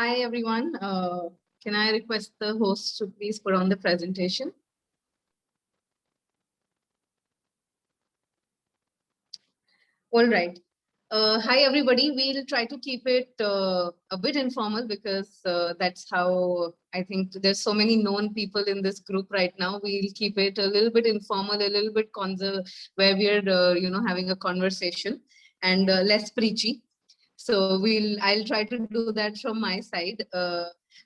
Hi, everyone. Can I request the host to please put on the presentation? All right. Hi, everybody. We'll try to keep it a bit informal because that's how I think there's so many known people in this group right now. We'll keep it a little bit informal, a little bit where we're, having a conversation and less preachy. So I'll try to do that from my side.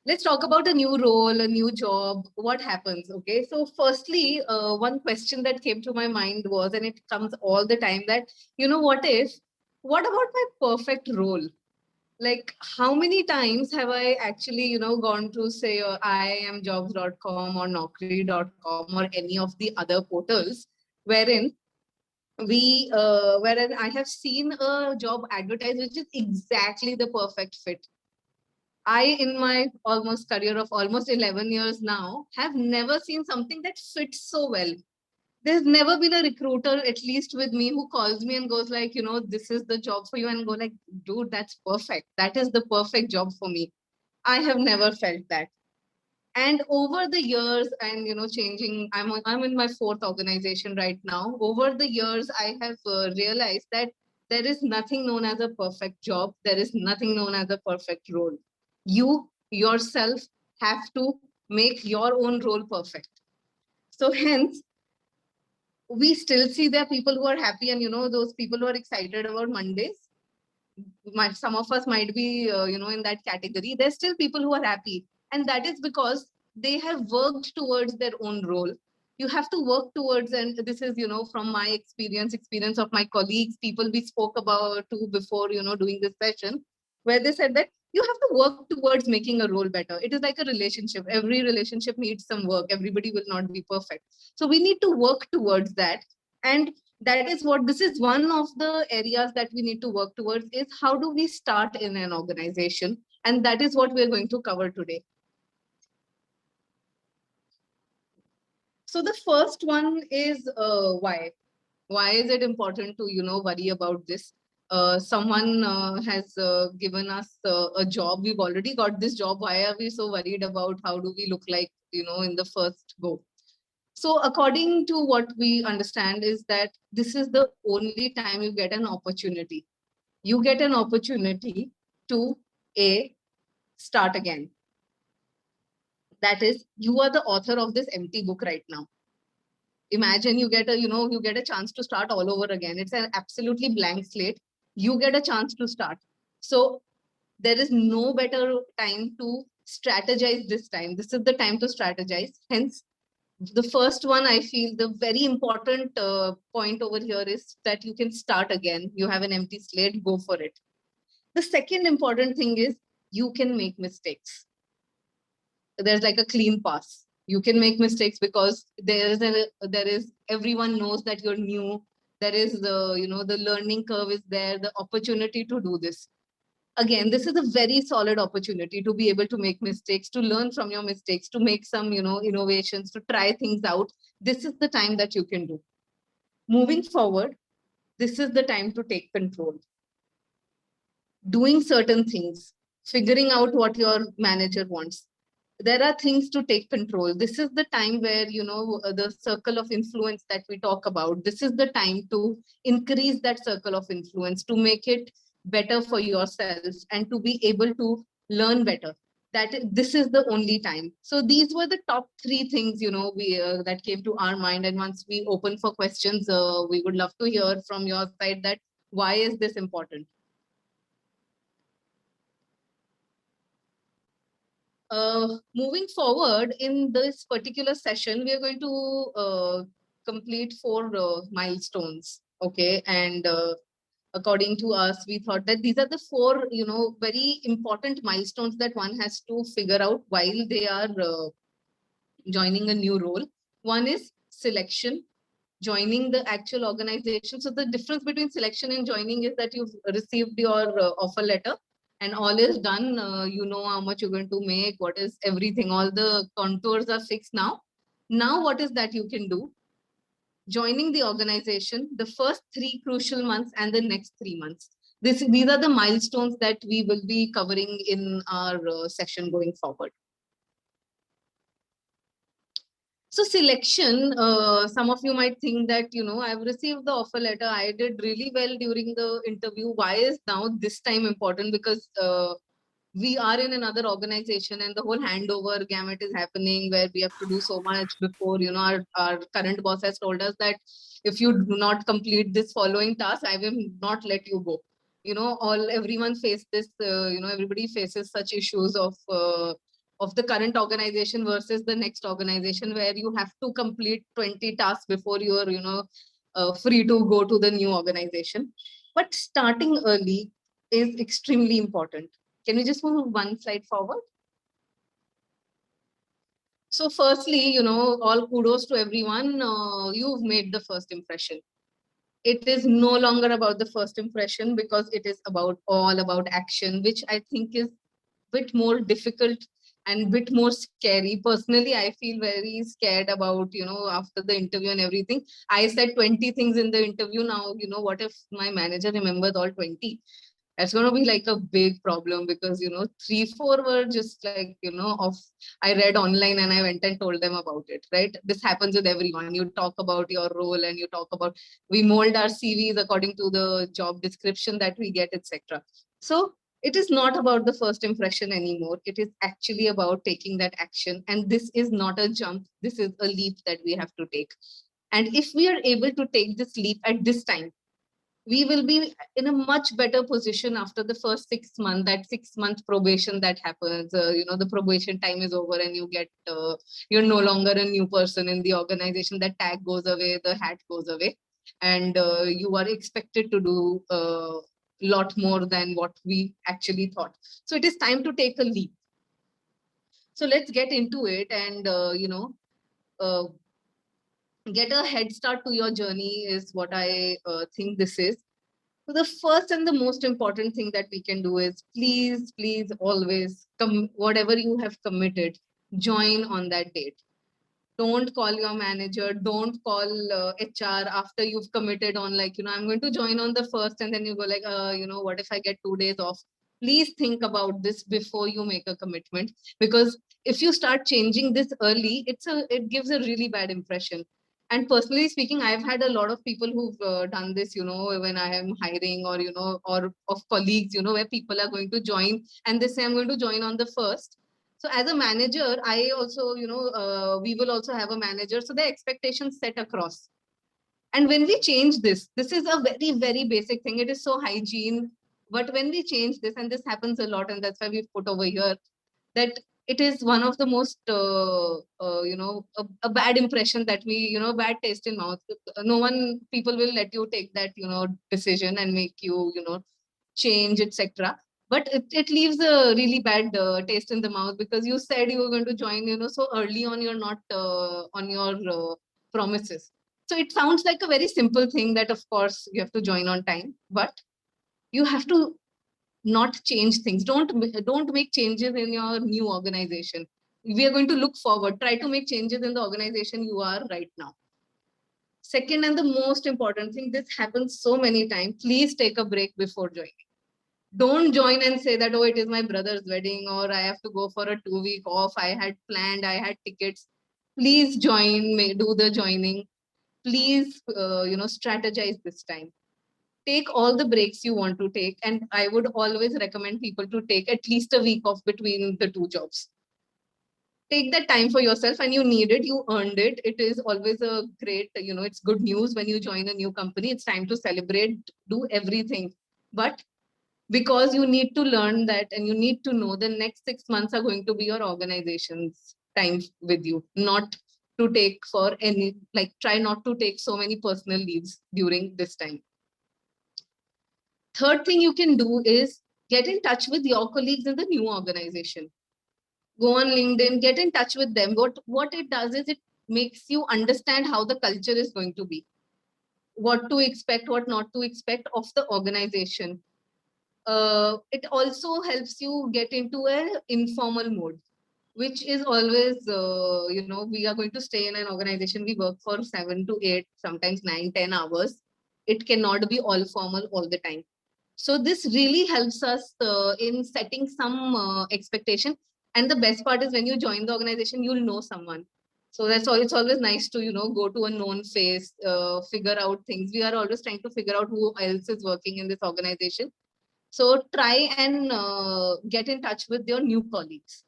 Let's talk about a new role, a new job. What happens? Okay. So firstly, one question that came to my mind was, and it comes all the time, that what about my perfect role? Like, how many times have I actually, gone to say iamjobs.com or naukri.com or any of the other portals wherein wherein I have seen a job advertised which is exactly the perfect fit. I, in my almost career of almost 11 years now, have never seen something that fits so well. There's never been a recruiter, at least with me, who calls me and goes like, this is the job for you, and go like, dude, that's perfect. That is the perfect job for me. I have never felt that. And over the years, and changing, I'm in my fourth organization right now. Over the years, I have realized that there is nothing known as a perfect job. There is nothing known as a perfect role. You yourself have to make your own role perfect. So hence, we still see there are people who are happy, and those people who are excited about Mondays. Some of us might be in that category. There's still people who are happy, and that is because they have worked towards their own role. You have to work towards, and this is from my experience of my colleagues, people we spoke about too before doing this session, where they said that you have to work towards making a role better. It is like a relationship. Every relationship needs some work. Everybody will not be perfect, so we need to work towards that. And that is what this is one of the areas that we need to work towards, is how do we start in an organization, and that is what we're going to cover today. So the first one is why is it important to worry about this? Someone has given us a job. We've already got this job. Why are we so worried about how do we look like in the first go? So according to what we understand is that this is the only time you get an opportunity. You get an opportunity to start again. That is, you are the author of this empty book right now. Imagine you get a chance to start all over again. It's an absolutely blank slate. You get a chance to start. So there is no better time to strategize this time. This is the time to strategize. Hence, the first one, I feel the very important point over here is that you can start again. You have an empty slate, go for it. The second important thing is you can make mistakes. There's like a clean pass. You can make mistakes because there is everyone knows that you're new. There is the learning curve is there, the opportunity to do this. Again, this is a very solid opportunity to be able to make mistakes, to learn from your mistakes, to make some innovations, to try things out. This is the time that you can do. Moving forward, this is the time to take control. Doing certain things, figuring out what your manager wants. There are things to take control. This is the time where the circle of influence that we talk about, this is the time to increase that circle of influence, to make it better for yourself and to be able to learn better. This is the only time. So these were the top three things we that came to our mind, and once we open for questions, we would love to hear from your side that why is this important. Moving forward in this particular session, we are going to complete 4 milestones. Okay. And according to us, we thought that these are the 4, very important milestones that one has to figure out while they are joining a new role. One is selection, joining the actual organization. So the difference between selection and joining is that you've received your offer letter and all is done. You know how much you're going to make, what is everything, all the contours are fixed now. Now, what is that you can do? Joining the organization, the first 3 crucial months and the next 3 months. These are the milestones that we will be covering in our session going forward. So selection, some of you might think that, I've received the offer letter. I did really well during the interview. Why is now this time important? Because we are in another organization and the whole handover gamut is happening where we have to do so much before, our current boss has told us that if you do not complete this following task, I will not let you go. Everyone face this, everybody faces such issues of the current organization versus the next organization where you have to complete 20 tasks before you are, free to go to the new organization. But starting early is extremely important. Can we just move one slide forward? So firstly, all kudos to everyone. You've made the first impression. It is no longer about the first impression because it is all about action, which I think is bit more difficult and bit more scary. Personally, I feel very scared about, after the interview and everything. I said 20 things in the interview. Now, what if my manager remembers all 20? That's going to be like a big problem because, 3, 4 were just like, I read online and I went and told them about it, right? This happens with everyone. You talk about your role and you talk about, we mold our CVs according to the job description that we get, etc. So it is not about the first impression anymore. It is actually about taking that action. And this is not a jump. This is a leap that we have to take. And if we are able to take this leap at this time, we will be in a much better position after the first 6 months, that 6 month probation that happens. The probation time is over and you're no longer a new person in the organization. That tag goes away, the hat goes away, and you are expected to do a lot more than what we actually thought. So it is time to take a leap. So let's get into it and, uh, get a head start to your journey is what I think this is. So the first and the most important thing that we can do is please always come, whatever you have committed, join on that date. Don't call your manager, don't call HR after you've committed on like, I'm going to join on the first and then you go like, what if I get 2 days off? Please think about this before you make a commitment, because if you start changing this early, it gives a really bad impression. And personally speaking, I've had a lot of people who've done this, when I am hiring or, or of colleagues, where people are going to join and they say, I'm going to join on the first. So as a manager, I also, we will also have a manager. So the expectations set across. And when we change this is a very, very basic thing. It is so hygiene. But when we change this, and this happens a lot, and that's why we've put over here, that it is one of the most, a bad impression that we, bad taste in mouth. No one, people will let you take that, decision and make you, change, etc. But it leaves a really bad taste in the mouth because you said you were going to join, so early on, you're not on your promises. So it sounds like a very simple thing that, of course, you have to join on time, but you have to not change things. Don't make changes in your new organization. We are going to look forward. Try to make changes in the organization you are right now. Second, and the most important thing, this happens so many times. Please take a break before joining. Don't join and say that, oh, it is my brother's wedding or I have to go for a 2 week off. I had planned, I had tickets. Please join, do the joining. Please, strategize this time. Take all the breaks you want to take. And I would always recommend people to take at least a week off between the two jobs. Take that time for yourself, and you need it, you earned it. It is always a great, it's good news when you join a new company. It's time to celebrate, do everything. But because you need to learn that and you need to know the next 6 months are going to be your organization's time with you, not to take for any, like, try not to take so many personal leaves during this time. Third thing you can do is get in touch with your colleagues in the new organization. Go on LinkedIn, get in touch with them. What it does is it makes you understand how the culture is going to be, what to expect, what not to expect of the organization. It also helps you get into an informal mode, which is always, we are going to stay in an organization. We work for 7 to 8, sometimes 9, 10 hours. It cannot be all formal all the time. So this really helps us in setting some expectation. And the best part is when you join the organization, you'll know someone. So that's all. It's always nice to, go to a known face, figure out things. We are always trying to figure out who else is working in this organization. So try and get in touch with your new colleagues.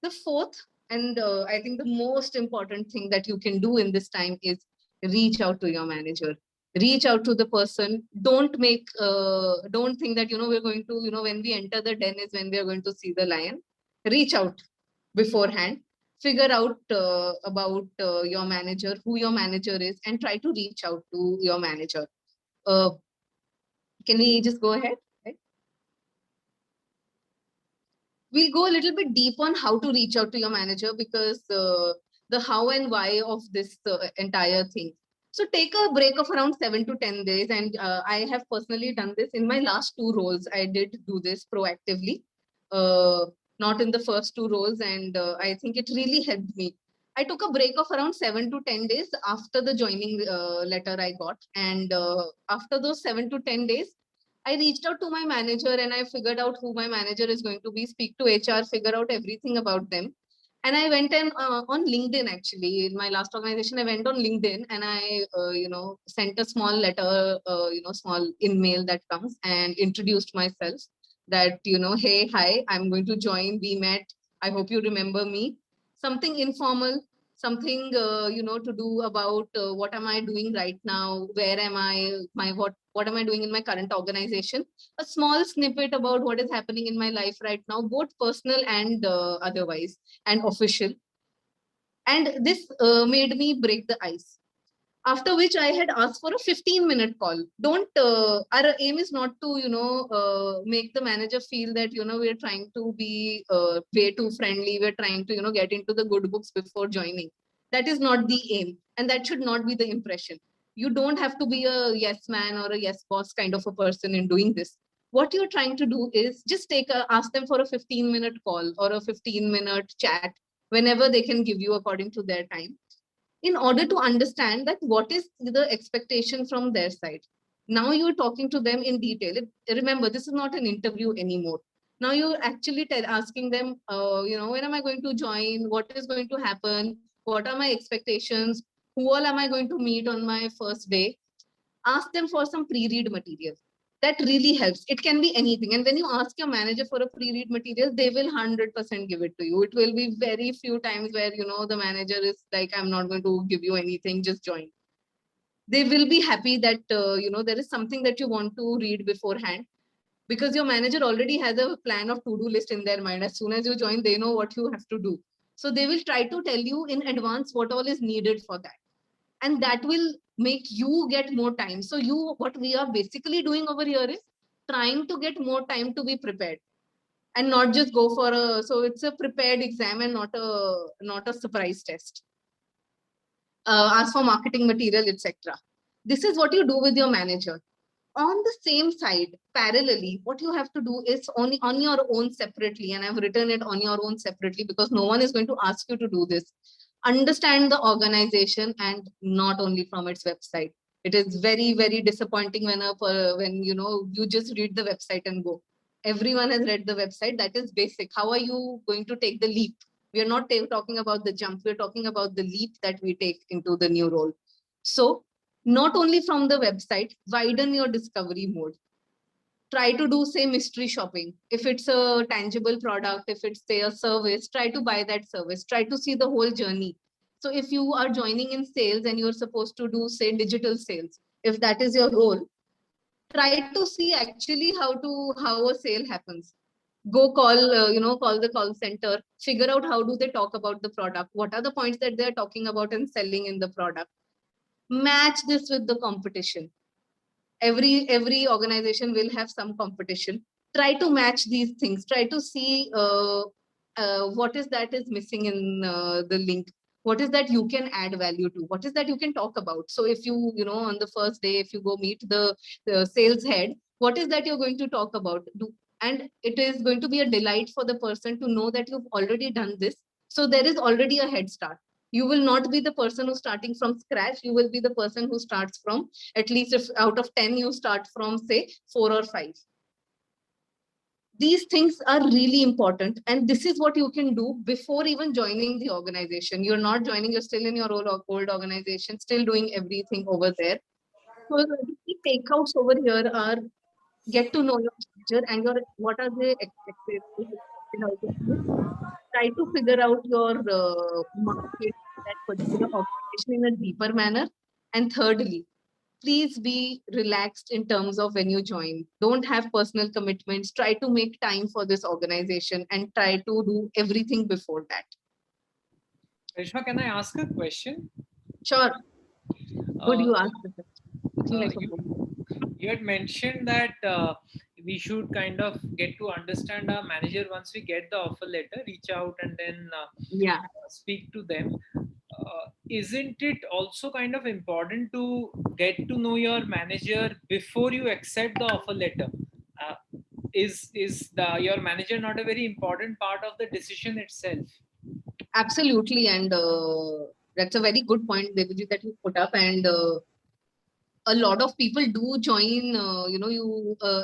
The fourth, and I think the most important thing that you can do in this time is reach out to your manager. Reach out to the person. Don't think that, we're going to, when we enter the den is when we are going to see the lion. Reach out beforehand. Figure out about your manager, who your manager is, and try to reach out to your manager. Uh, can we just go ahead? We'll go a little bit deep on how to reach out to your manager, because the how and why of this entire thing. So take a break of around 7 to 10 days. And I have personally done this in my last two roles. I did do this proactively, uh, not in the first two roles. And I think it really helped me. I took a break of around 7 to 10 days after the joining letter I got. And after those 7 to 10 days, I reached out to my manager and I figured out who my manager is going to be, speak to HR, figure out everything about them. And I went on LinkedIn actually. In my last organization, I went on LinkedIn and I, sent a small letter, small email that comes, and introduced myself that, hey, hi, I'm going to join. We met. I hope you remember me. Something informal, something, to do about what am I doing right now? Where am I? What am I doing in my current organization? A small snippet about what is happening in my life right now, both personal and otherwise, and official. And this made me break the ice. After which I had asked for a 15-minute call. Our aim is not to, make the manager feel that, we're trying to be way too friendly. We're trying to, get into the good books before joining. That is not the aim. And that should not be the impression. You don't have to be a yes man or a yes boss kind of a person in doing this. What you're trying to do is just ask them for a 15-minute call or a 15-minute chat whenever they can give you according to their time, in order to understand that what is the expectation from their side. Now you're talking to them in detail. Remember, this is not an interview anymore. Now you're actually asking them, when am I going to join? What is going to happen? What are my expectations? Who all am I going to meet on my first day? Ask them for some pre-read material. That really helps. It can be anything. And when you ask your manager for a pre-read material, they will 100% give it to you. It will be very few times where, the manager is like, I'm not going to give you anything, just join. They will be happy that, there is something that you want to read beforehand, because your manager already has a plan of to-do list in their mind. As soon as you join, they know what you have to do. So they will try to tell you in advance what all is needed for that, and that will make you get more time. So what we are basically doing over here is trying to get more time to be prepared, and not just go for so it's a prepared exam and not a surprise test. Ask for marketing material, etc. This is what you do with your manager. On the same side, parallelly, what you have to do is on your own separately, and I've written it on your own separately because no one is going to ask you to do this. Understand the organization, and not only from its website. It is very, very disappointing when you just read the website and go. Everyone has read the website. That is basic. How are you going to take the leap? We are not talking about the jump. We're talking about the leap that we take into the new role. So not only from the website, widen your discovery mode. Try to do, say, mystery shopping. If it's a tangible product, if it's, say, a service, try to buy that service. Try to see the whole journey. So if you are joining in sales and you're supposed to do, say, digital sales, if that is your role, try to see actually how a sale happens. Go call, call the call center, figure out how do they talk about the product, what are the points that they're talking about and selling in the product. Match this with the competition. Every organization will have some competition. Try to match these things. Try to see what is that is missing in the link. What is that you can add value to? What is that you can talk about? So if on the first day, if you go meet the sales head, what is that you're going to talk about? And it is going to be a delight for the person to know that you've already done this. So there is already a head start. You will not be the person who's starting from scratch. You will be the person who starts from, at least if out of 10 you start from, say, 4 or 5. These things are really important, and this is what you can do before even joining the organization. You're not joining, you're still in your old organization, still doing everything over there. So the key takeouts over here are: get to know your manager and your what are the expected out of you. Try to figure out your market, that particular organization in a deeper manner. And thirdly, please be relaxed in terms of when you join. Don't have personal commitments. Try to make time for this organization and try to do everything before that. Karishma, can I ask a question? Sure. Would you ask the question? Looking like a You had mentioned that we should kind of get to understand our manager once we get the offer letter, reach out and then yeah. speak to them. Isn't it also kind of important to get to know your manager before you accept the offer letter? Uh, is your manager not a very important part of the decision itself? Absolutely, and that's a very good point, Devji, that you put up. And a lot of people do join.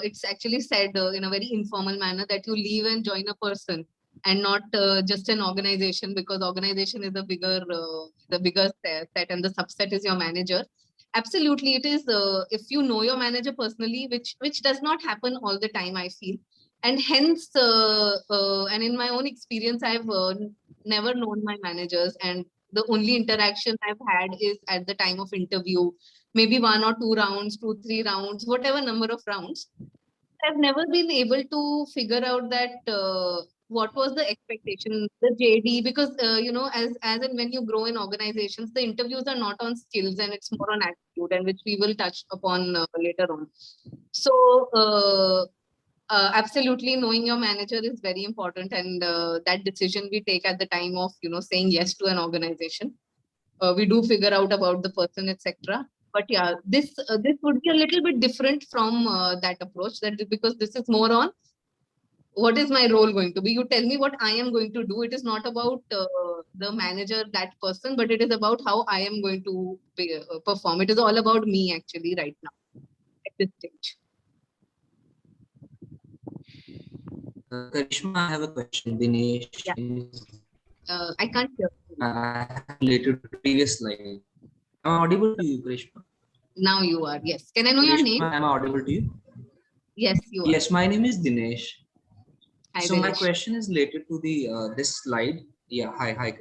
It's actually said in a very informal manner that you leave and join a person, and not just an organization, because organization is the bigger set, and the subset is your manager. Absolutely, it is. If you know your manager personally, which does not happen all the time, I feel, and hence, and in my own experience, I've never known my managers, and the only interaction I've had is at the time of interview, maybe 1 or 2 rounds, 2, 3 rounds, whatever number of rounds. I've never been able to figure out that what was the expectation, the JD, because as and when you grow in organizations, the interviews are not on skills and it's more on attitude, and which we will touch upon later on. So absolutely, knowing your manager is very important, and that decision we take at the time of saying yes to an organization. We do figure out about the person, etc. But yeah, this would be a little bit different from that approach. That is because this is more on what is my role going to be. You tell me what I am going to do. It is not about the manager, that person, but it is about how I am going to perform. It is all about me actually right now at this stage. Karishma, I have a question. Dinesh. Yeah. I can't hear. I have related to previous slide. Am I audible to you, Karishma? Now you are. Yes. Can I know your name? Am I audible to you? Yes, you are. Yes, my name is Dinesh. Hi, so Dinesh. My question is related to the this slide. Yeah, hi.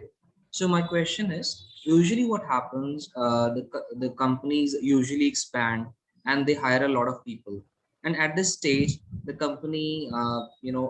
So my question is, usually what happens, the companies usually expand and they hire a lot of people. And at this stage, the company,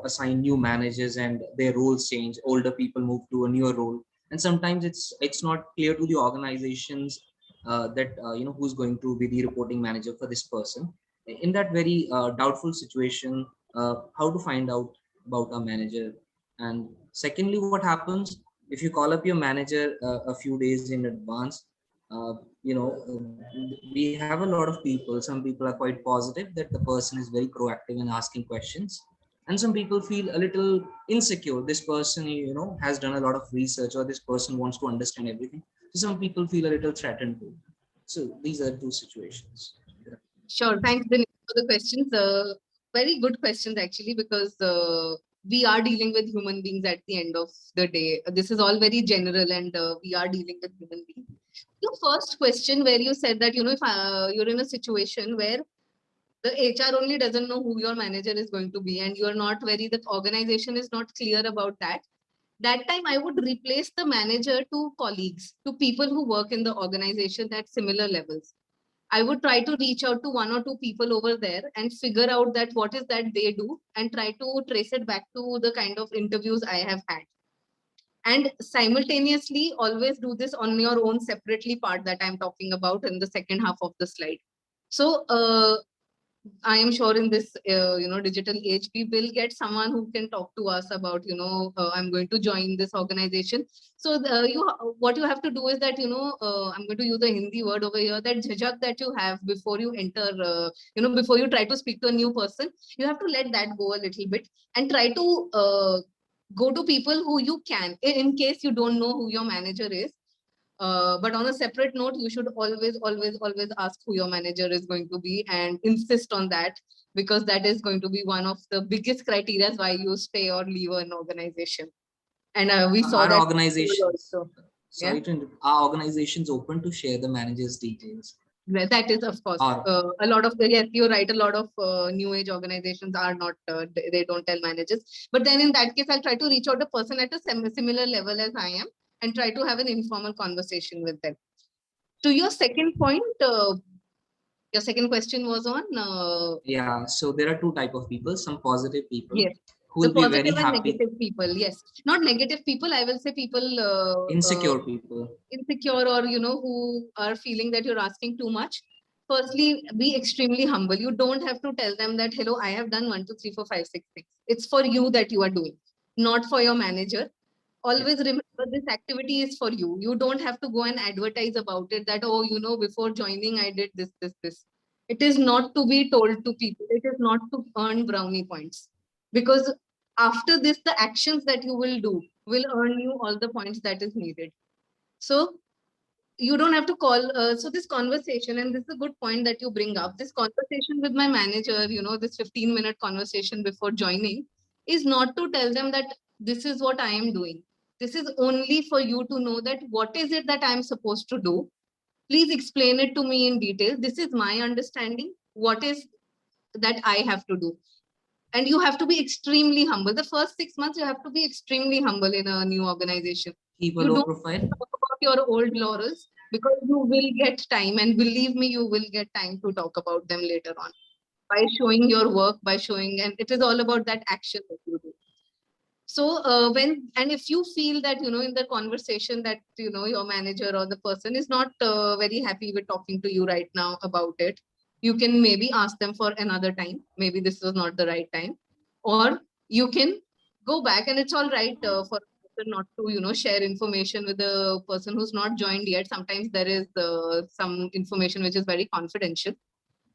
assign new managers and their roles change. Older people move to a newer role. And sometimes it's not clear to the organizations that, who's going to be the reporting manager for this person. In that very doubtful situation, how to find out about our manager. And secondly, what happens if you call up your manager a few days in advance? uh, we have a lot of people. Some people are quite positive that the person is very proactive in asking questions, and some people feel a little insecure. This person has done a lot of research, or this person wants to understand everything. So some people feel a little threatened too. So these are two situations. Sure. Thanks, Dinesh, for the questions. Very good questions, actually, because we are dealing with human beings at the end of the day. This is all very general, and we are dealing with human beings. Your first question, where you said that, if you're in a situation where the HR only doesn't know who your manager is going to be, and you're not the organization is not clear about that. That time, I would replace the manager to colleagues, to people who work in the organization at similar levels. I would try to reach out to 1 or 2 people over there and figure out that what is that they do, and try to trace it back to the kind of interviews I have had. And simultaneously, always do this on your own separately part that I'm talking about in the second half of the slide. So I am sure in this, digital age, we will get someone who can talk to us about, I'm going to join this organization. So what you have to do is that, I'm going to use the Hindi word over here, that jhajak that you have before you enter, before you try to speak to a new person, you have to let that go a little bit and try to go to people who you can, in case you don't know who your manager is. But on a separate note, you should always, always, always ask who your manager is going to be and insist on that, because that is going to be one of the biggest criteria why you stay or leave an organization. And we saw Our that organizations, also. Yeah, sorry to interrupt, our organizations open to share the manager's details. that is, of course, Or a lot of the, yes, you're right. A lot of new age organizations are not, they don't tell managers. But then in that case, I'll try to reach out a person at a similar level as I am and try to have an informal conversation with them. To your second point, your second question was on, yeah, so there are two type of people, some positive people yes, who the will be very positive and happy, negative people. Yes, not negative people. I will say people insecure people. insecure, or who are feeling that you're asking too much. Firstly, be extremely humble. You don't have to tell them that, hello, I have done 1 2 3 4 5 6 things. It's for you that you are doing, not for your manager. Always remember, this activity is for you. You don't have to go and advertise about it that, oh, before joining I did this. It is not to be told to people. It is not to earn brownie points, because after this, the actions that you will do will earn you all the points that is needed. So you don't have to call. So this conversation, and this is a good point that you bring up, this conversation with my manager, this 15-minute conversation before joining, is not to tell them that this is what I am doing. This is only for you to know that what is it that I am supposed to do. Please explain it to me in detail. This is my understanding. What is that I have to do? And you have to be extremely humble. The first 6 months, you have to be extremely humble in a new organization. Keep a You low don't profile. talk about your old laurels, because you will get time, and believe me, you will get time to talk about them later on by showing your work, by showing, and it is all about that action that you do. So if you feel that, in the conversation that, your manager or the person is not very happy with talking to you right now about it, you can maybe ask them for another time. Maybe this was not the right time, or you can go back, and it's all right for a person not to, share information with the person who's not joined yet. Sometimes there is some information which is very confidential,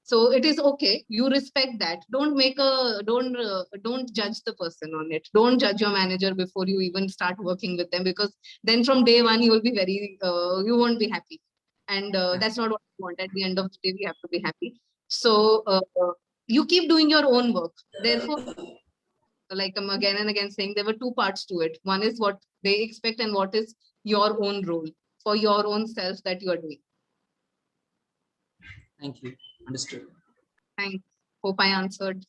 so it is okay. You respect that. Don't judge the person on it. Don't judge your manager before you even start working with them, because then from day one you will be very you won't be happy, and that's not what we want. At the end of the day, we have to be happy. So you keep doing your own work. Therefore, like I'm again and again saying, there were two parts to it. One is what they expect, and what is your own role for your own self that you are doing. Thank you. Understood. Thanks. Hope I answered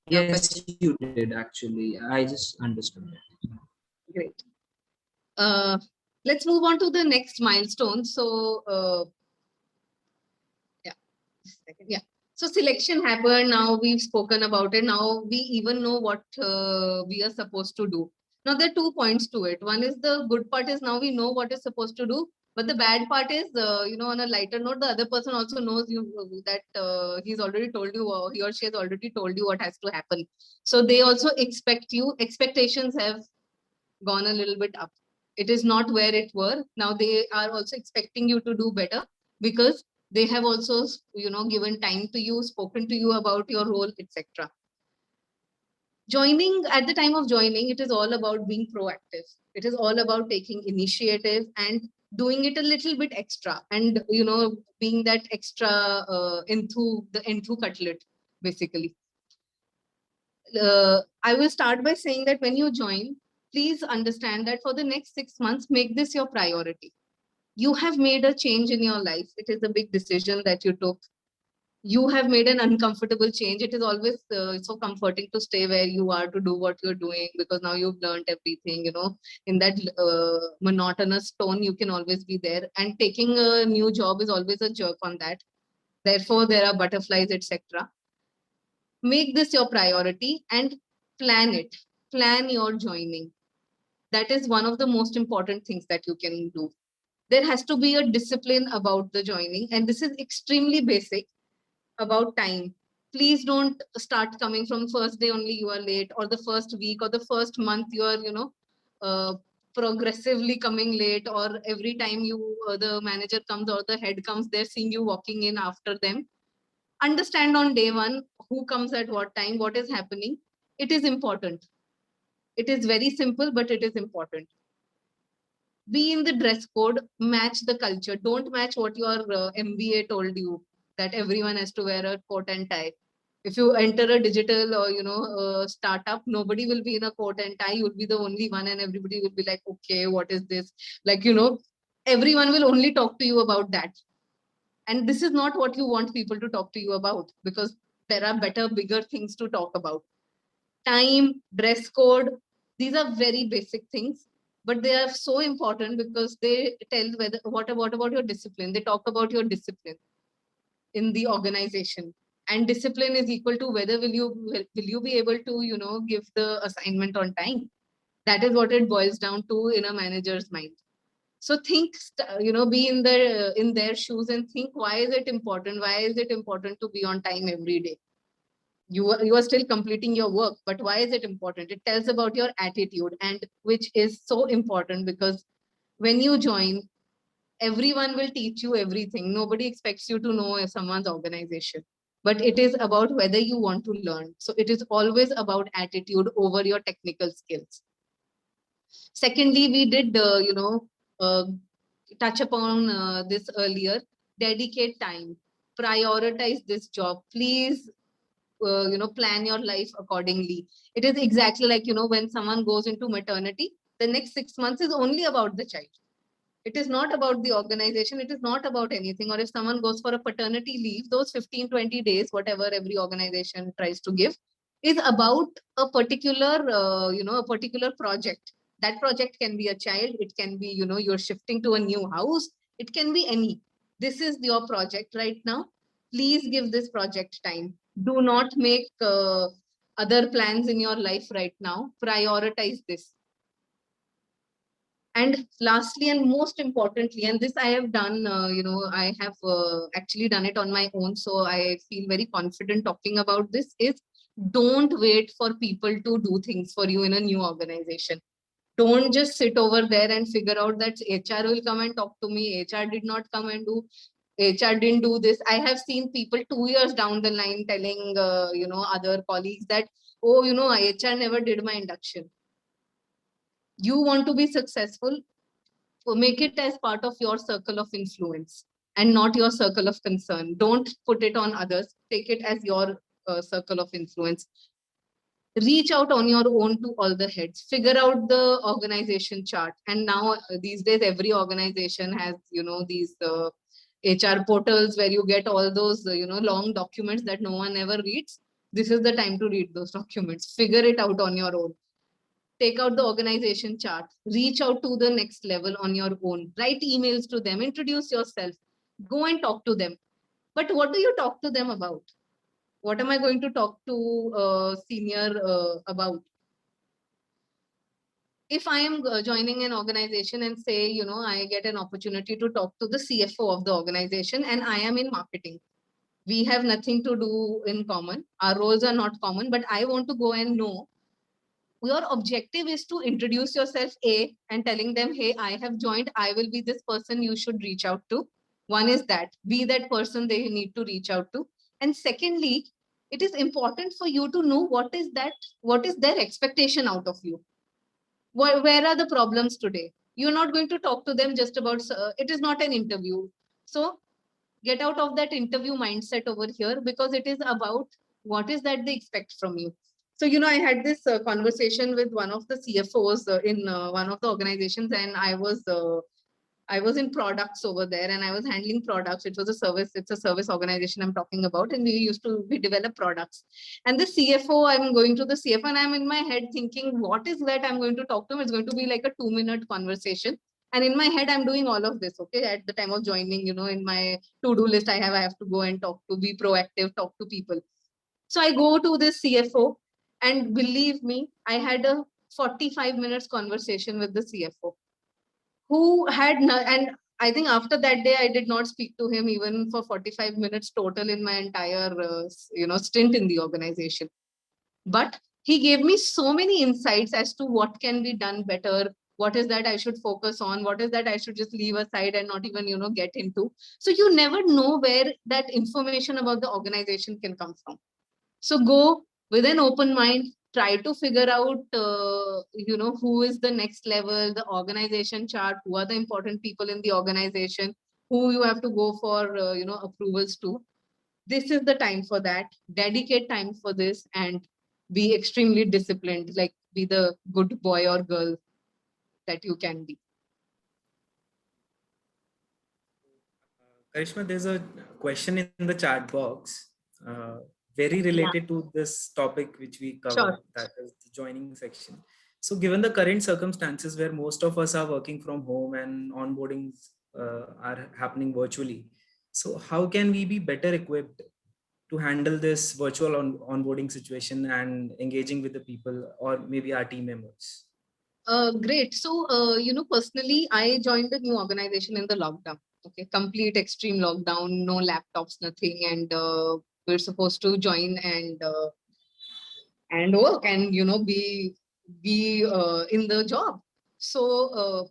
your question. Yes, you did actually. I just understood it. Great. Let's move on to the next milestone. So, yeah, just a second. Yeah. So selection happened. Now we've spoken about it. Now we even know what we are supposed to do. Now there are 2 points to it. One is, the good part is now we know what is supposed to do. But the bad part is, on a lighter note, the other person also knows you that he's already told you, or he or she has already told you what has to happen. So they also expect you. Expectations have gone a little bit up. It is not where it were. Now they are also expecting you to do better, because they have also, given time to you, spoken to you about your role, etc. Joining, at the time of joining, it is all about being proactive. It is all about taking initiative and doing it a little bit extra, and being that extra the enthu cutlet, basically. I will start by saying that when you join, please understand that for the next 6 months, make this your priority. You have made a change in your life. It is a big decision that you took. You have made an uncomfortable change. It is always so comforting to stay where you are, to do what you're doing, because now you've learned everything, in that monotonous tone, you can always be there. And taking a new job is always a jerk on that. Therefore, there are butterflies, etc. Make this your priority and plan it. Plan your joining. That is one of the most important things that you can do. There has to be a discipline about the joining, and this is extremely basic about time. Please don't start coming from first day only you are late, or the first week or the first month you are, uh, progressively coming late, or every time the manager comes or the head comes, they're seeing you walking in after them. Understand on day one who comes at what time, what is happening. It is important. It is very simple, but it is important. Be in the dress code, match the culture. Don't match what your MBA told you, that everyone has to wear a coat and tie. If you enter a digital or startup, nobody will be in a coat and tie. You'll be the only one, and everybody will be like, okay, what is this? Like, everyone will only talk to you about that. And this is not what you want people to talk to you about, because there are better, bigger things to talk about. Time, dress code, these are very basic things, but they are so important because they tell what about your discipline. They talk about your discipline in the organization, and discipline is equal to whether will you be able to give the assignment on time. That is what it boils down to in a manager's mind. So think, be in their shoes and think, why is it important? Why is it important to be on time every day? You are still completing your work, but why is it important? It tells about your attitude, and which is so important, because when you join, everyone will teach you everything. Nobody expects you to know someone's organization, but it is about whether you want to learn. So it is always about attitude over your technical skills. Secondly, we did uh, touch upon this earlier. Dedicate time, prioritize this job, please. Plan your life accordingly. It is exactly like, when someone goes into maternity, the next 6 months is only about the child. It is not about the organization. It is not about anything. Or if someone goes for a paternity leave, those 15, 20 days, whatever every organization tries to give, is about a particular, a particular project. That project can be a child. It can be, you're shifting to a new house. It can be any. This is your project right now. Please give this project time. Do not make other plans in your life right now. Prioritize this. And lastly, and most importantly, and this I have done, I have actually done it on my own, so I feel very confident talking about this, is don't wait for people to do things for you in a new organization. Don't just sit over there and figure out that HR will come and talk to me. HR did not come and do. HR didn't do this. I have seen people 2 years down the line telling, other colleagues that, oh, HR never did my induction. You want to be successful, make it as part of your circle of influence and not your circle of concern. Don't put it on others. Take it as your circle of influence. Reach out on your own to all the heads. Figure out the organization chart. And now these days, every organization has, these HR portals where you get all those, long documents that no one ever reads. This is the time to read those documents. Figure it out on your own. Take out the organization chart, reach out to the next level on your own, write emails to them, introduce yourself, go and talk to them. But what do you talk to them about? What am I going to talk to senior about? If I am joining an organization and say, I get an opportunity to talk to the CFO of the organization and I am in marketing. We have nothing to do in common. Our roles are not common, but I want to go and know. Your objective is to introduce yourself, and telling them, hey, I have joined, I will be this person you should reach out to. One is that, be that person they need to reach out to. And secondly, it is important for you to know what is their expectation out of you. Where are the problems today? You're not going to talk to them just about, it is not an interview. So get out of that interview mindset over here, because it is about what is that they expect from you. So, I had this conversation with one of the CFOs in one of the organizations, and I was in products over there, and I was handling products. It's a service organization I'm talking about, and we develop products. And the CFO, I'm going to the CFO, and I'm in my head thinking, what is that I'm going to talk to him? It's going to be like a 2-minute conversation. And in my head, I'm doing all of this, okay? At the time of joining, in my to-do list, I have to go and be proactive, talk to people. So I go to this CFO, and believe me, I had a 45 minutes conversation with the CFO, who had and I think after that day, I did not speak to him even for 45 minutes total in my entire, stint in the organization. But he gave me so many insights as to what can be done better. What is that I should focus on? What is that I should just leave aside and not even, get into? So you never know where that information about the organization can come from. So go with an open mind, try to figure out, who is the next level, the organization chart, who are the important people in the organization, who you have to go for, approvals to. This is the time for that. Dedicate time for this and be extremely disciplined, like be the good boy or girl that you can be. Karishma, there's a question in the chat box, very related to this topic which we covered, Sure. that is the joining section. So, given the current circumstances where most of us are working from home and onboardings are happening virtually, so how can we be better equipped to handle this virtual onboarding situation and engaging with the people or maybe our team members? Great. So, personally, I joined the new organization in the lockdown. Okay, complete extreme lockdown, no laptops, nothing, and we're supposed to join and work and be in the job. So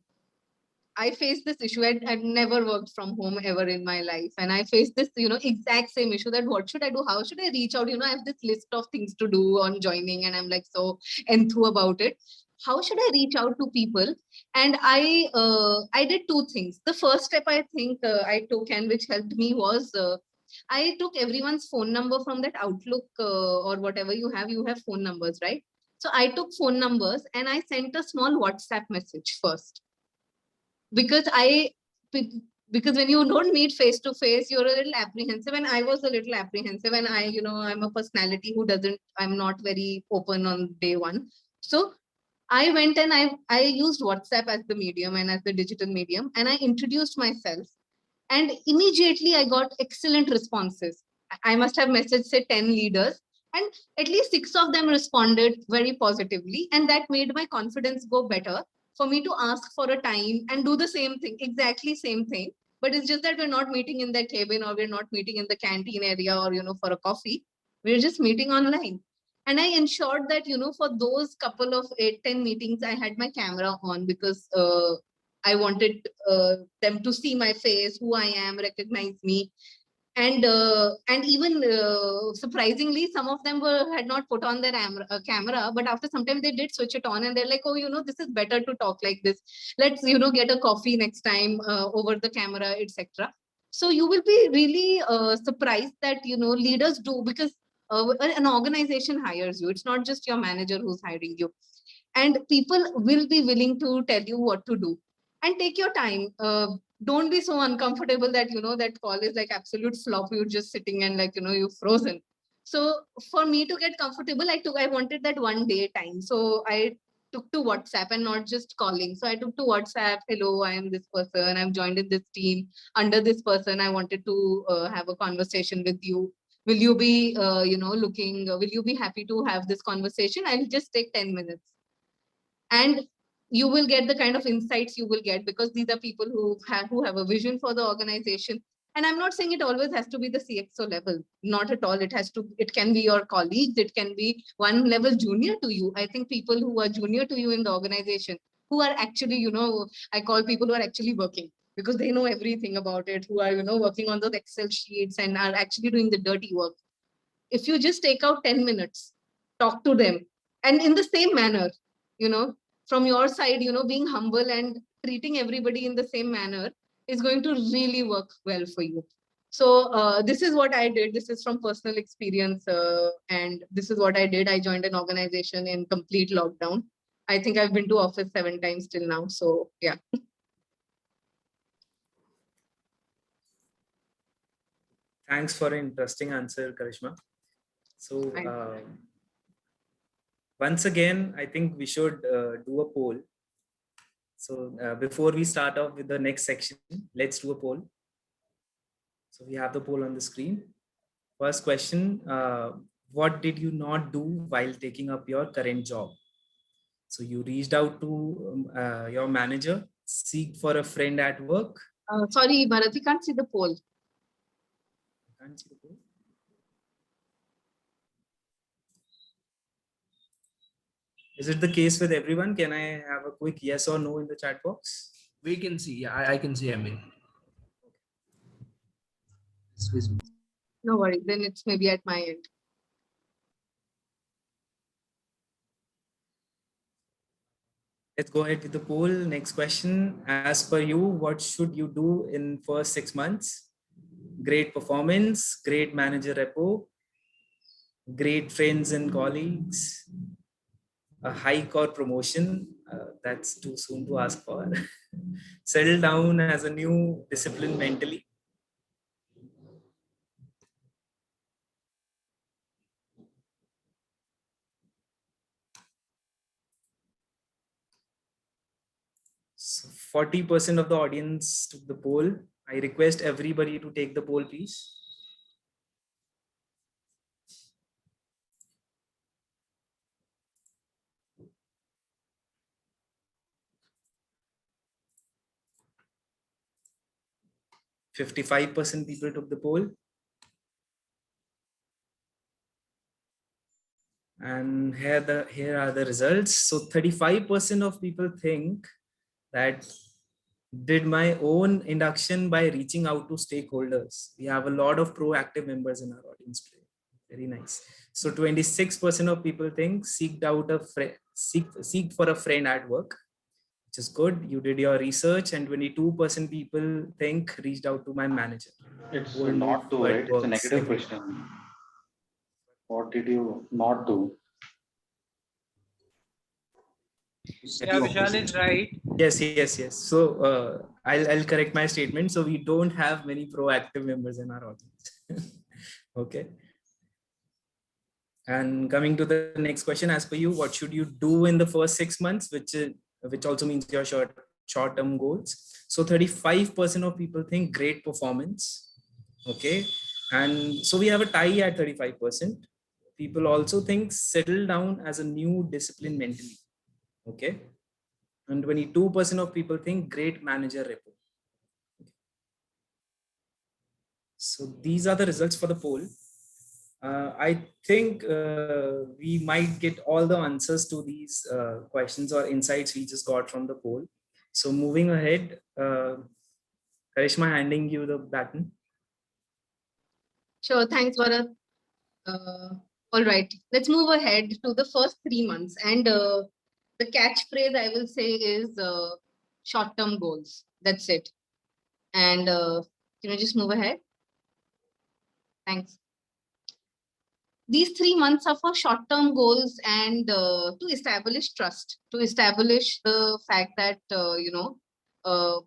I faced this issue. I'd never worked from home ever in my life, and I faced this exact same issue, that what should I do? How should I reach out? I have this list of things to do on joining, and I'm like so enthused about it. How should I reach out to people? And I did two things. The first step I think I took, and which helped me, was I took everyone's phone number from that Outlook or whatever you have phone numbers, right? So I took phone numbers and I sent a small WhatsApp message first, because because when you don't meet face to face, you're a little apprehensive, and I was a little apprehensive, and I'm a personality who doesn't I'm not very open on day one. So I went and I used WhatsApp as the medium and as the digital medium, and I introduced myself, and immediately I got excellent responses. I must have messaged, say, 10 leaders, and at least 6 of them responded very positively, and that made my confidence go better for me to ask for a time and do the same thing, exactly same thing. But it's just that we're not meeting in the cabin, or we're not meeting in the canteen area, or for a coffee. We're just meeting online. And I ensured that for those couple of 8-10 meetings, I had my camera on, because I wanted them to see my face, who I am, recognize me. And even surprisingly, some of them had not put on their camera, but after some time they did switch it on, and they're like, oh, this is better to talk like this. Let's get a coffee next time over the camera, etc. So you will be really surprised that leaders do, because an organization hires you. It's not just your manager who's hiring you, and people will be willing to tell you what to do. And take your time. Don't be so uncomfortable that that call is like absolute flop, you're just sitting and like you're frozen. So for me to get comfortable, I wanted that one day time, so I took to WhatsApp and not just calling. So I took to WhatsApp, hello, I am this person, I'm joined in this team under this person, I wanted to have a conversation with you. Will you be looking, will you be happy to have this conversation? I'll just take 10 minutes. And you will get the kind of insights you will get, because these are people who have a vision for the organization. And I'm not saying it always has to be the CXO level, not at all. It can be your colleagues, it can be one level junior to you. I think people who are junior to you in the organization, who are actually I call people who are actually working, because they know everything about it, who are working on those Excel sheets and are actually doing the dirty work. If you just take out 10 minutes, talk to them, and in the same manner, you know from your side, being humble and treating everybody in the same manner, is going to really work well for you. So this is what I did. This is from personal experience, and this is what I did. I joined an organization in complete lockdown. I think I've been to office 7 times till now, so yeah. Thanks for an interesting answer, Karishma. So once again, I think we should do a poll. So before we start off with the next section, let's do a poll. So we have the poll on the screen. First question, what did you not do while taking up your current job? So you reached out to your manager, seek for a friend at work. Sorry, Bharat, you can't see the poll. Can't see the poll. Is it the case with everyone? Can I have a quick yes or no in the chat box? We can see. Yeah, I can see. I mean, No worries, then it's maybe at my end. Let's go ahead with the poll. Next question. As per you, what should you do in first 6 months? Great performance, great manager repo, great friends and colleagues, a hike or promotion. That's too soon to ask for. Settle down as a new discipline mentally. So 40% of the audience took the poll. I request everybody to take the poll, please. %55% people took the poll. And here are the results. So 35% of people think that did my own induction by reaching out to stakeholders. We have a lot of proactive members in our audience today. Very nice. So 26% of people think seeked out a friend, seek for a friend at work, which is good. You did your research, and 22% people think reached out to my manager. It's Bold not move, do, but right? It's a works. negative question. What did you not do? Yeah, Vishal is right. Yes. So I'll correct my statement. So we don't have many proactive members in our audience. Okay. And coming to the next question, as per you, what should you do in the first 6 months, which also means your short-term goals? So 35% of people think great performance. Okay. And so we have a tie at 35%. People also think settle down as a new discipline mentally. Okay. And 22% of people think great manager repo. So these are the results for the poll. I think we might get all the answers to these questions or insights we just got from the poll. So moving ahead, Karishma, handing you the baton. Sure, thanks, Bharat. All right, let's move ahead to the first 3 months. And the catchphrase I will say is short-term goals. That's it. And can you just move ahead? Thanks. These 3 months are for short-term goals and to establish trust, to establish the fact that,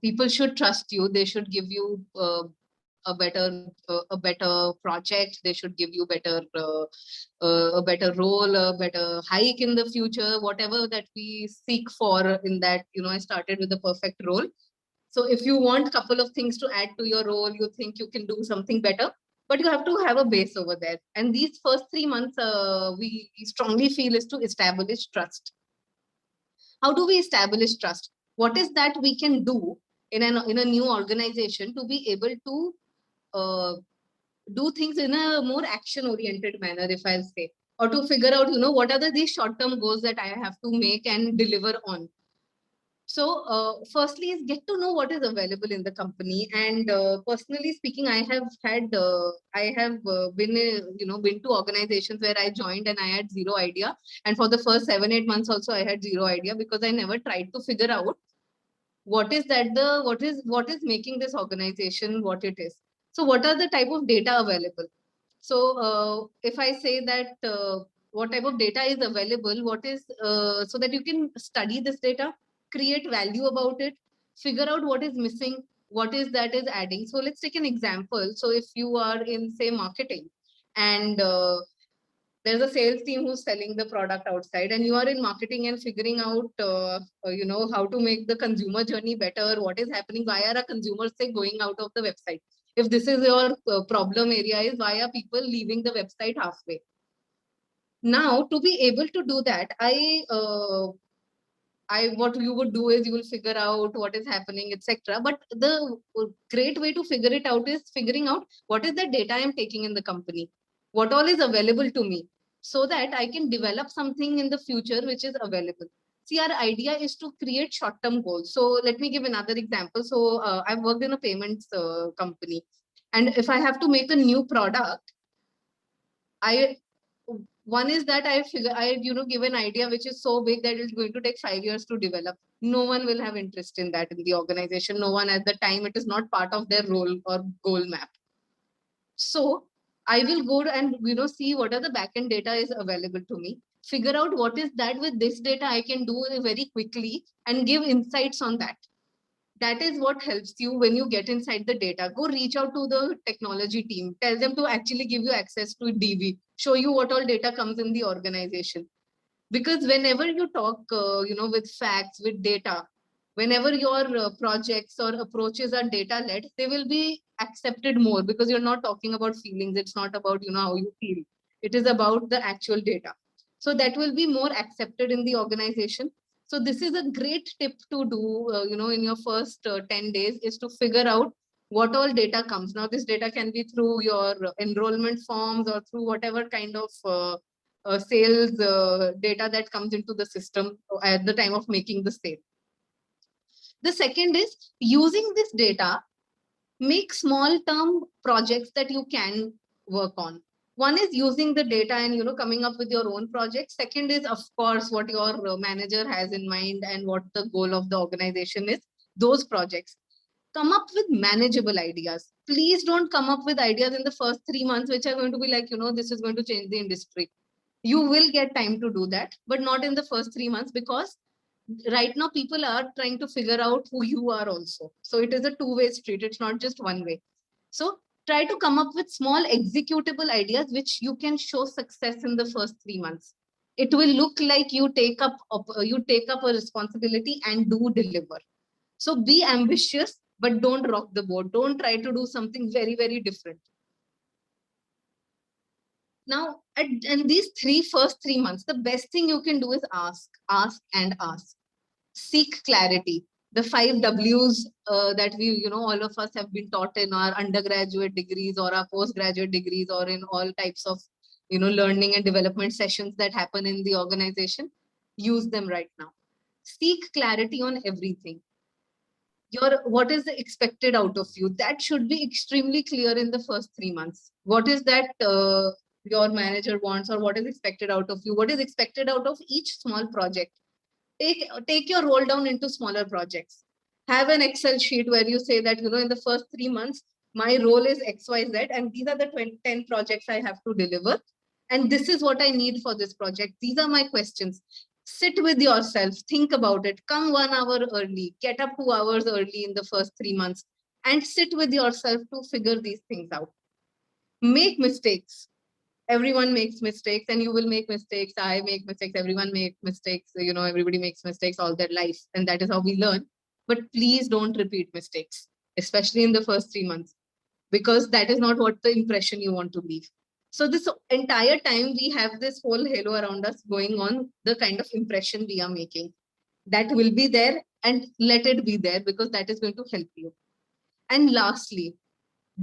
people should trust you. They should give you a better project. They should give you a better role, a better hike in the future, whatever that we seek for in that, I started with the perfect role. So if you want a couple of things to add to your role, you think you can do something better, but you have to have a base over there. And these first 3 months, we strongly feel is to establish trust. How do we establish trust? What is that we can do in a new organization to be able to do things in a more action oriented manner, if I'll say, or to figure out, what are these short term goals that I have to make and deliver on. So firstly is get to know what is available in the company. And personally speaking, I have been to organizations where I joined and I had zero idea. And for the first 7-8 months also, I had zero idea because I never tried to figure out what is making this organization what it is. So what are the type of data available? So if I say that what type of data is available, so that you can study this data, create value about it, figure out what is missing, what is that is adding. So let's take an example. So if you are in, say, marketing, and there's a sales team who's selling the product outside, and you are in marketing and figuring out how to make the consumer journey better, what is happening, why are consumers, say, going out of the website. If this is your problem area, is why are people leaving the website halfway. Now, to be able to do that, what you would do is you will figure out what is happening, etc. But the great way to figure it out is figuring out what is the data I'm taking in the company, what all is available to me, so that I can develop something in the future which is available. See, our idea is to create short-term goals. So let me give another example. So I've worked in a payments company, and if I have to make a new product, One is that I give an idea which is so big that it's going to take 5 years to develop. No one will have interest in that in the organization. No one at the time, it is not part of their role or goal map. So I will go and see what are the backend data is available to me. Figure out what is that with this data I can do very quickly and give insights on that. That is what helps you when you get inside the data. Go reach out to the technology team. Tell them to actually give you access to DB. Show you what all data comes in the organization. Because whenever you talk, with facts, with data, whenever your projects or approaches are data led, they will be accepted more because you're not talking about feelings. It's not about how you feel. It is about the actual data. So that will be more accepted in the organization. So this is a great tip to do in your first 10 days, is to figure out what all data comes. Now this data can be through your enrollment forms or through whatever kind of sales data that comes into the system at the time of making the sale. The second is using this data, make small term projects that you can work on. One is using the data and coming up with your own projects. Second is, of course, what your manager has in mind and what the goal of the organization is. Those projects. Come up with manageable ideas. Please don't come up with ideas in the first 3 months which are going to be like, this is going to change the industry. You will get time to do that, but not in the first 3 months, because right now people are trying to figure out who you are also. So it is a two-way street. It's not just one way. So try to come up with small executable ideas which you can show success in the first 3 months. It will look like you take up a responsibility and do deliver. So be ambitious, but don't rock the boat. Don't try to do something very, very different. Now, in these first 3 months, the best thing you can do is ask, and ask. Seek clarity. The 5 W's that we, all of us have been taught in our undergraduate degrees or our postgraduate degrees or in all types of, learning and development sessions that happen in the organization. Use them right now. Seek clarity on everything. What is the expected out of you? That should be extremely clear in the first 3 months. What is that your manager wants, or what is expected out of you? What is expected out of each small project? Take your role down into smaller projects. Have an Excel sheet where you say that, in the first 3 months, my role is XYZ, and these are the 10 projects I have to deliver. And this is what I need for this project. These are my questions. Sit with yourself, think about it. Come 1 hour early, get up 2 hours early in the first 3 months, and sit with yourself to figure these things out. Make mistakes. Everyone makes mistakes, and you will make mistakes. I make mistakes. Everyone makes mistakes. Everybody makes mistakes all their life, and that is how we learn. But please don't repeat mistakes, especially in the first 3 months, because that is not what the impression you want to leave. So this entire time we have this whole halo around us going on, the kind of impression we are making. That will be there, and let it be there, because that is going to help you. And lastly,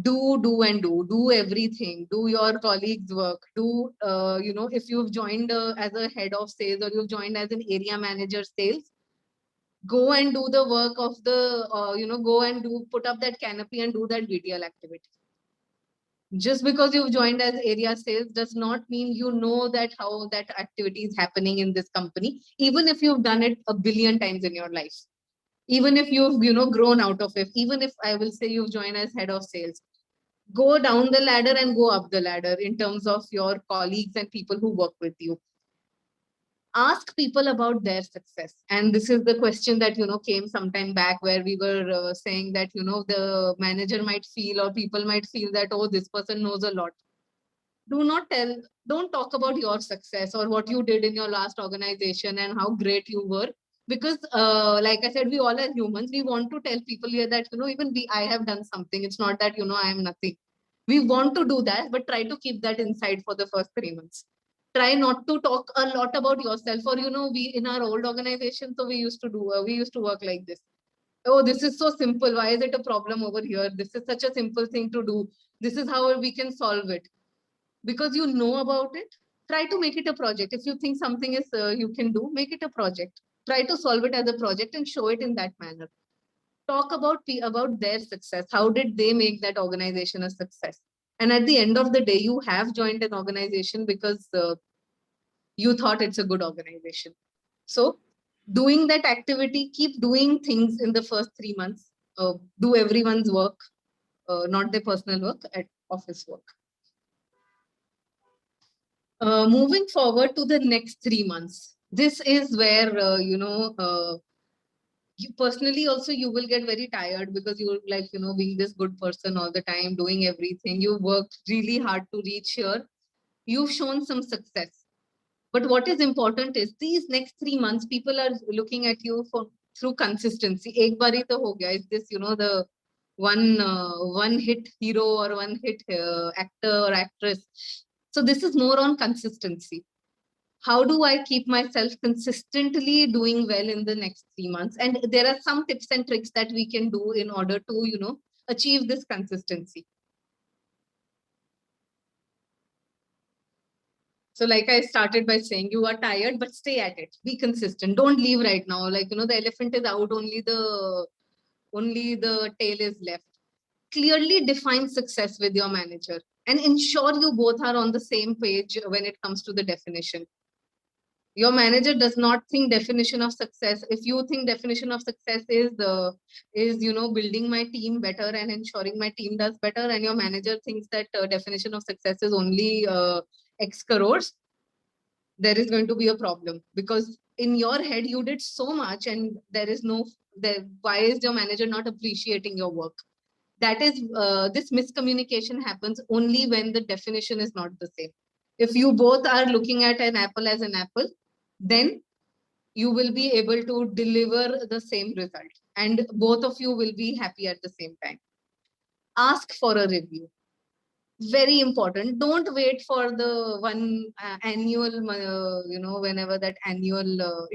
do everything. Do your colleagues' work. If you've joined as a head of sales, or you've joined as an area manager sales, go and do the work of the, go and put up that canopy and do that BTL activity. Just because you've joined as area sales does not mean you know that how that activity is happening in this company, even if you've done it a billion times in your life. Even if you've, grown out of it, even if I will say you've joined as head of sales, go down the ladder and go up the ladder in terms of your colleagues and people who work with you. Ask people about their success. And this is the question that, came sometime back, where we were saying that, the manager might feel, or people might feel that, oh, this person knows a lot. Don't talk about your success or what you did in your last organization and how great you were. Because like I said, we all are humans. We want to tell people here that, even I have done something. It's not that, I am nothing. We want to do that, but try to keep that inside for the first 3 months. Try not to talk a lot about yourself. Or, we in our old organization, so we used to work like this. Oh, this is so simple. Why is it a problem over here? This is such a simple thing to do. This is how we can solve it. Because you know about it, try to make it a project. If you think something is you can do, make it a project. Try to solve it as a project and show it in that manner. Talk about their success. How did they make that organization a success? And at the end of the day, you have joined an organization because you thought it's a good organization. So doing that activity, keep doing things in the first 3 months, do everyone's work, not their personal work, at office work. Moving forward to the next 3 months, this is where, you personally also, you will get very tired because you're like, being this good person all the time, doing everything. You worked really hard to reach here. You've shown some success. But what is important is these next 3 months, people are looking at you through consistency. Ek bari to ho gaya. Is this, the one hit hero or one hit actor or actress? So this is more on consistency. How do I keep myself consistently doing well in the next 3 months? And there are some tips and tricks that we can do in order to, achieve this consistency. So like I started by saying, you are tired, but stay at it. Be consistent. Don't leave right now. Like, the elephant is out, only the tail is left. Clearly define success with your manager and ensure you both are on the same page when it comes to the definition. Your manager does not think definition of success. If you think definition of success is building my team better and ensuring my team does better, and your manager thinks that definition of success is only X crores, there is going to be a problem, because in your head you did so much and why is your manager not appreciating your work? That is this miscommunication happens only when the definition is not the same. If you both are looking at an apple as an apple, then you will be able to deliver the same result and both of you will be happy at the same time. Ask for a review. Very important. Don't wait for the one annual, whenever that annual the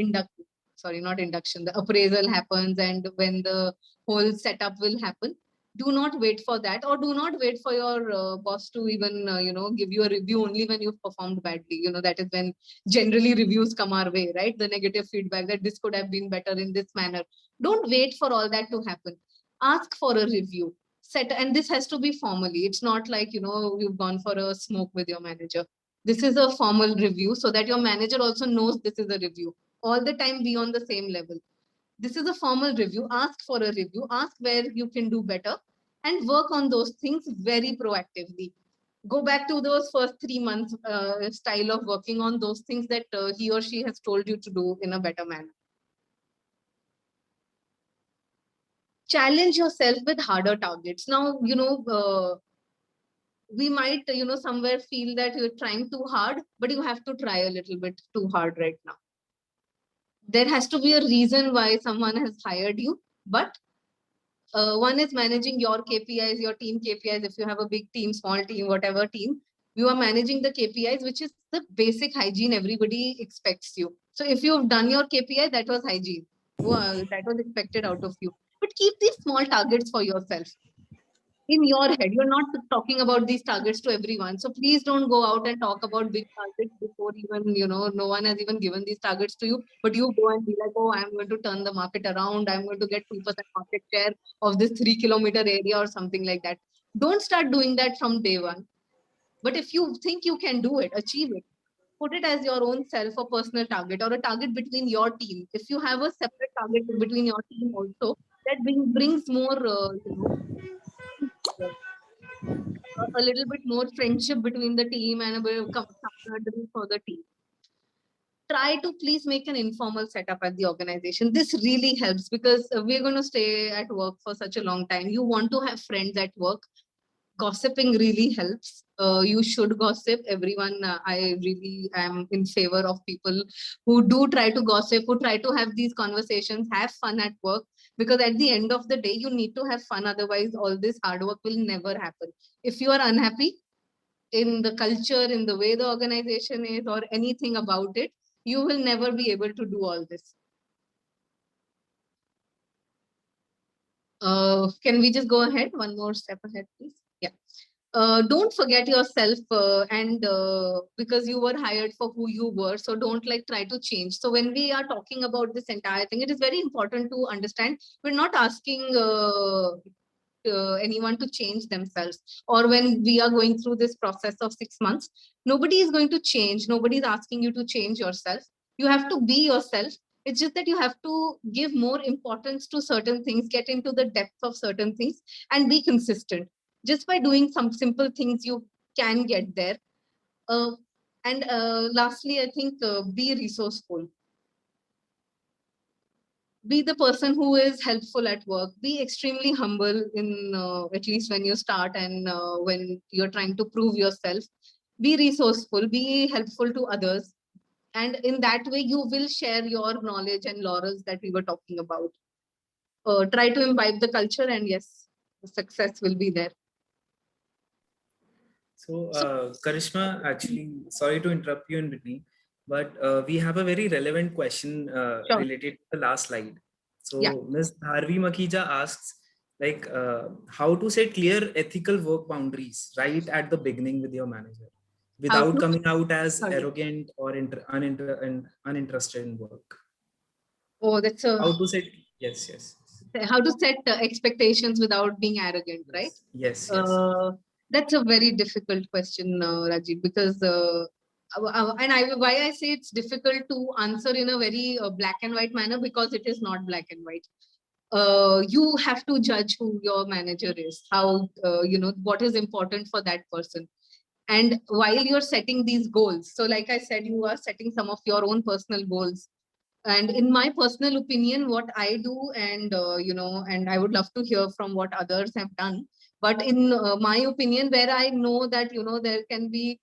appraisal happens and when the whole setup will happen. Do not wait for that, or do not wait for your boss to even, give you a review only when you've performed badly. That is when generally reviews come our way, right? The negative feedback that this could have been better in this manner. Don't wait for all that to happen. Ask for a review. And this has to be formally. It's not like, you've gone for a smoke with your manager. This is a formal review so that your manager also knows this is a review. All the time be on the same level. This is a formal review. Ask for a review. Ask where you can do better and work on those things very proactively. Go back to those first 3 months style of working on those things that he or she has told you to do in a better manner. Challenge yourself with harder targets. Now, we might, somewhere feel that you're trying too hard, but you have to try a little bit too hard right now. There has to be a reason why someone has hired you, but one is managing your KPIs, your team KPIs. If you have a big team, small team, whatever team, you are managing the KPIs, which is the basic hygiene everybody expects you. So if you've done your KPI, that was hygiene. That was expected out of you. But keep these small targets for yourself. In your head, you're not talking about these targets to everyone. So please don't go out and talk about big targets before even, no one has even given these targets to you. But you go and be like, oh, I'm going to turn the market around. I'm going to get 2% market share of this 3-kilometer area or something like that. Don't start doing that from day one. But if you think you can do it, achieve it, put it as your own self or personal target or a target between your team. If you have a separate target between your team also, that brings more, a little bit more friendship between the team and a bit of camaraderie for the team. Try to please make an informal setup at the organization. This really helps because we're going to stay at work for such a long time. You want to have friends at work. Gossiping really helps. You should gossip. Everyone, I really am in favor of people who do try to gossip, who try to have these conversations, have fun at work, because at the end of the day, you need to have fun. Otherwise, all this hard work will never happen. If you are unhappy in the culture, in the way the organization is, or anything about it, you will never be able to do all this. Can we just go ahead? One more step ahead, please. Yeah. Don't forget yourself and because you were hired for who you were, so don't try to change. So when we are talking about this entire thing, it is very important to understand we're not asking anyone to change themselves, or when we are going through this process of 6 months, nobody is going to change. Nobody is asking you to change yourself. You have to be yourself. It's just that you have to give more importance to certain things, get into the depth of certain things, and be consistent. Just by doing some simple things, you can get there. And lastly, I think be resourceful. Be the person who is helpful at work. Be extremely humble in at least when you start, and when you're trying to prove yourself. Be resourceful, be helpful to others. And in that way, you will share your knowledge and laurels that we were talking about. Try to imbibe the culture, and yes, the success will be there. So, Karishma, actually, sorry to interrupt you in between, but we have a very relevant question Sure. related to the last slide. So, Yeah. Ms. Dharvi Makhija asks, like, how to set clear ethical work boundaries right at the beginning with your manager, without coming out as arrogant or uninterested in work. Oh, that's a How to set, yes. How to set expectations without being arrogant, right? Yes. That's a very difficult question, Rajiv, because why I say it's difficult to answer in a very black and white manner, because it is not black and white. You have to judge who your manager is, how what is important for that person. And while you're setting these goals, so like I said, you are setting some of your own personal goals. And in my personal opinion, what I do, and and I would love to hear from what others have done. But in my opinion, where I know that there can be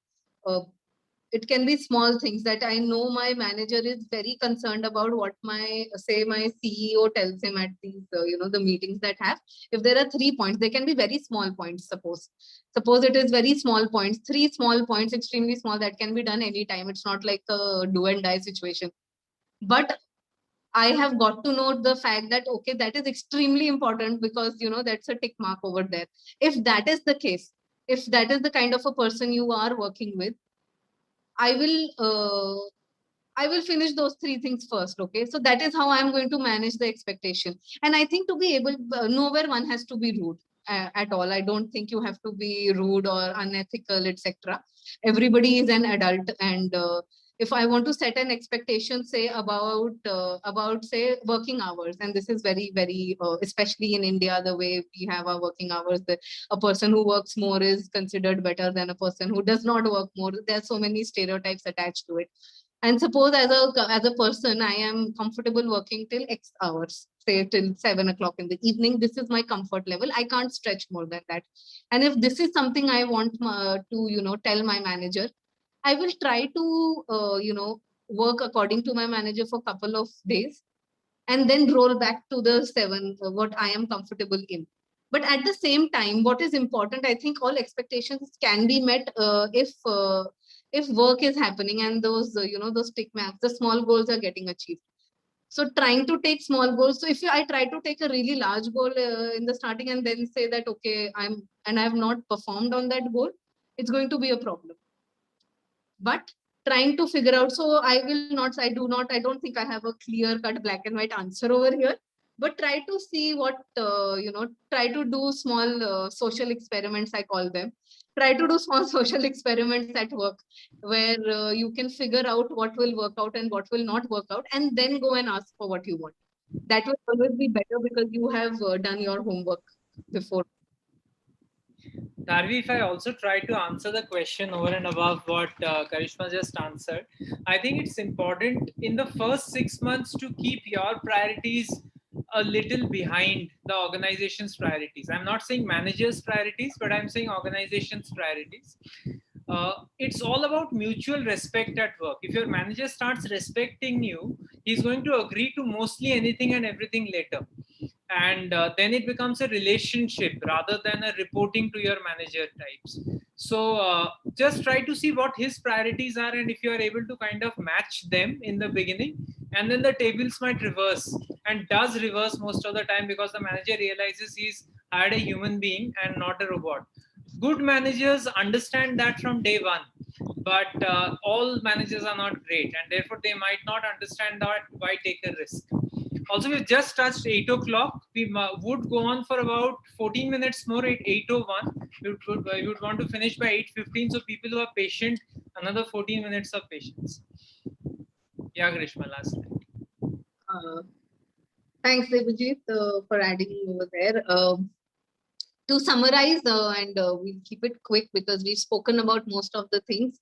it can be small things that I know my manager is very concerned about, what my CEO tells him at these the meetings that have. If there are 3 points, they can be very small points. Suppose it is very small points, 3 small points, extremely small, that can be done anytime. It's not like a do and die situation. But I have got to know the fact that, okay, that is extremely important, because that's a tick mark over there. If that is the case, if that is the kind of a person you are working with, I will finish those 3 things first. Okay, so that is how I'm going to manage the expectation. And I think to be able, nowhere one has to be rude at all. I don't think you have to be rude or unethical, etc. Everybody is an adult, and if I want to set an expectation, say about say working hours, and this is very, very especially in India, the way we have our working hours, that a person who works more is considered better than a person who does not work more. There are so many stereotypes attached to it. And suppose as a person, I am comfortable working till X hours, say till 7 o'clock in the evening. This is my comfort level. I can't stretch more than that. And if this is something I want to tell my manager, I will try to work according to my manager for a couple of days, and then roll back to the 7 what I am comfortable in. But at the same time, what is important, I think all expectations can be met if work is happening, and those those tick marks, the small goals are getting achieved. So trying to take small goals. So if I try to take a really large goal in the starting, and then say that, okay, I have not performed on that goal, it's going to be a problem. But trying to figure out, so I don't think I have a clear cut black and white answer over here, but try to see what try to do small social experiments, I call them. Try to do small social experiments at work, where you can figure out what will work out and what will not work out, and then go and ask for what you want. That will always be better, because you have done your homework before. Dharvi, if I also try to answer the question over and above what Karishma just answered, I think it's important in the first 6 months to keep your priorities a little behind the organization's priorities. I'm not saying managers' priorities, but I'm saying organization's priorities. It's all about mutual respect at work. If your manager starts respecting you, he's going to agree to mostly anything and everything later. And then it becomes a relationship rather than a reporting to your manager types. So just try to see what his priorities are, and if you are able to kind of match them in the beginning, and then the tables might reverse, and does reverse most of the time, because the manager realizes he's hired a human being and not a robot. Good managers understand that from day one, but all managers are not great, and therefore they might not understand that. Why take a risk? Also, we've just touched 8 o'clock. We would go on for about 14 minutes more at 8:01. We would want to finish by 8:15. So people who are patient, another 14 minutes of patience. Yeah, Grishma, last night. Thanks, Devajit, for adding over there. To summarize, and we'll keep it quick because we've spoken about most of the things.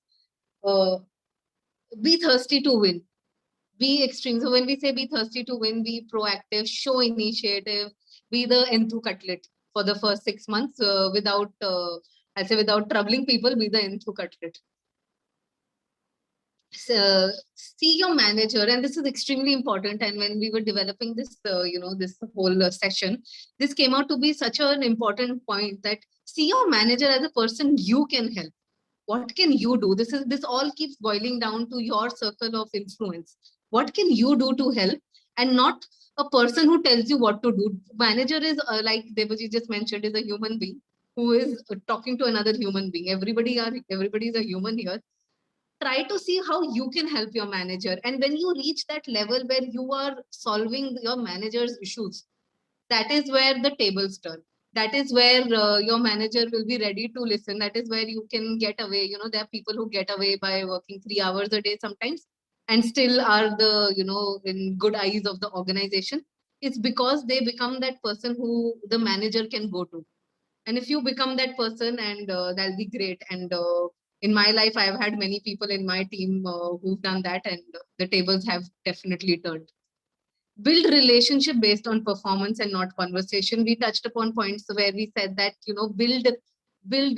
Be thirsty to win. Be extreme. So when we say be thirsty to win, be proactive, show initiative, be the enthu cutlet for the first 6 months without, I'll say without troubling people, be the enthu cutlet. See your manager, and this is extremely important. And when we were developing this, this whole session, this came out to be such an important point that see your manager as a person you can help. What can you do? This all keeps boiling down to your circle of influence. What can you do to help, and not a person who tells you what to do. Manager is like Devaji just mentioned, is a human being who is talking to another human being. Everybody is a human here. Try to see how you can help your manager. And when you reach that level where you are solving your manager's issues, that is where the tables turn. That is where your manager will be ready to listen. That is where you can get away. There are people who get away by working 3 hours a day sometimes and still are in good eyes of the organization. It's because they become that person who the manager can go to. And if you become that person, and that'll be great. And in my life, I've had many people in my team who've done that, and the tables have definitely turned. Build relationship based on performance and not conversation. We touched upon points where we said that, build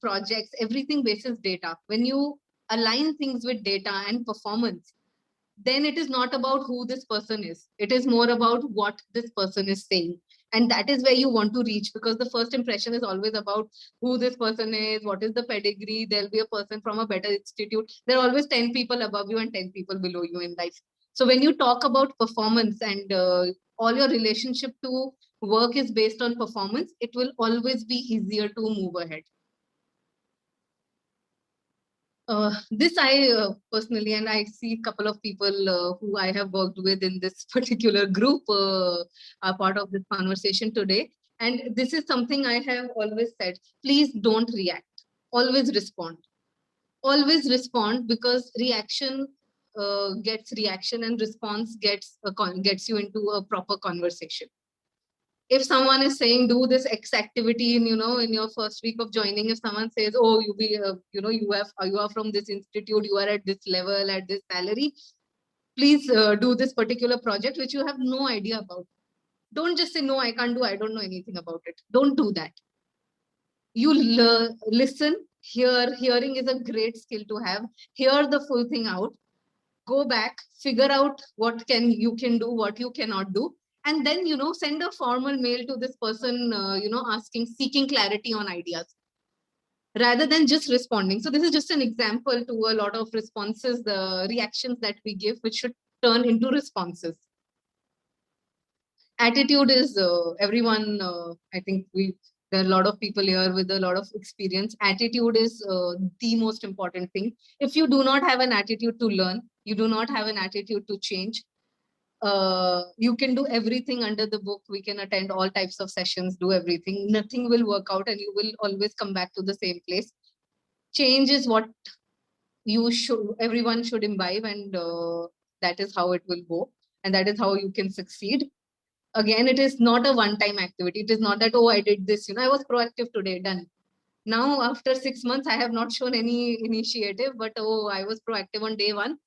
projects, everything basis data. When you align things with data and performance, then it is not about who this person is. It is more about what this person is saying. And that is where you want to reach, because the first impression is always about who this person is, what is the pedigree. There'll be a person from a better institute. There are always 10 people above you and 10 people below you in life. So when you talk about performance and all your relationship to work is based on performance, it will always be easier to move ahead. This I personally, and I see a couple of people who I have worked with in this particular group are part of this conversation today. And this is something I have always said, please don't react, always respond. Always respond, because reaction gets reaction and response gets you into a proper conversation. If someone is saying do this X activity in your first week of joining, if someone says, oh, you are from this institute, you are at this level, at this salary, please do this particular project which you have no idea about. Don't just say, no, I can't do, I don't know anything about it. Don't do that. You listen. Hearing is a great skill to have. Hear the full thing out. Go back, figure out what you can do, what you cannot do. And then, send a formal mail to this person, seeking clarity on ideas, rather than just responding. So this is just an example to a lot of responses, the reactions that we give, which should turn into responses. Attitude is everyone, I think there are a lot of people here with a lot of experience. Attitude is the most important thing. If you do not have an attitude to learn, you do not have an attitude to change, you can do everything under the book. We can attend all types of sessions, do everything. Nothing will work out, and you will always come back to the same place. Change is what everyone should imbibe, and that is how it will go. And that is how you can succeed. Again, it is not a one-time activity. It is not that, oh, I did this, I was proactive today, done. Now, after 6 months, I have not shown any initiative, but oh, I was proactive on day one.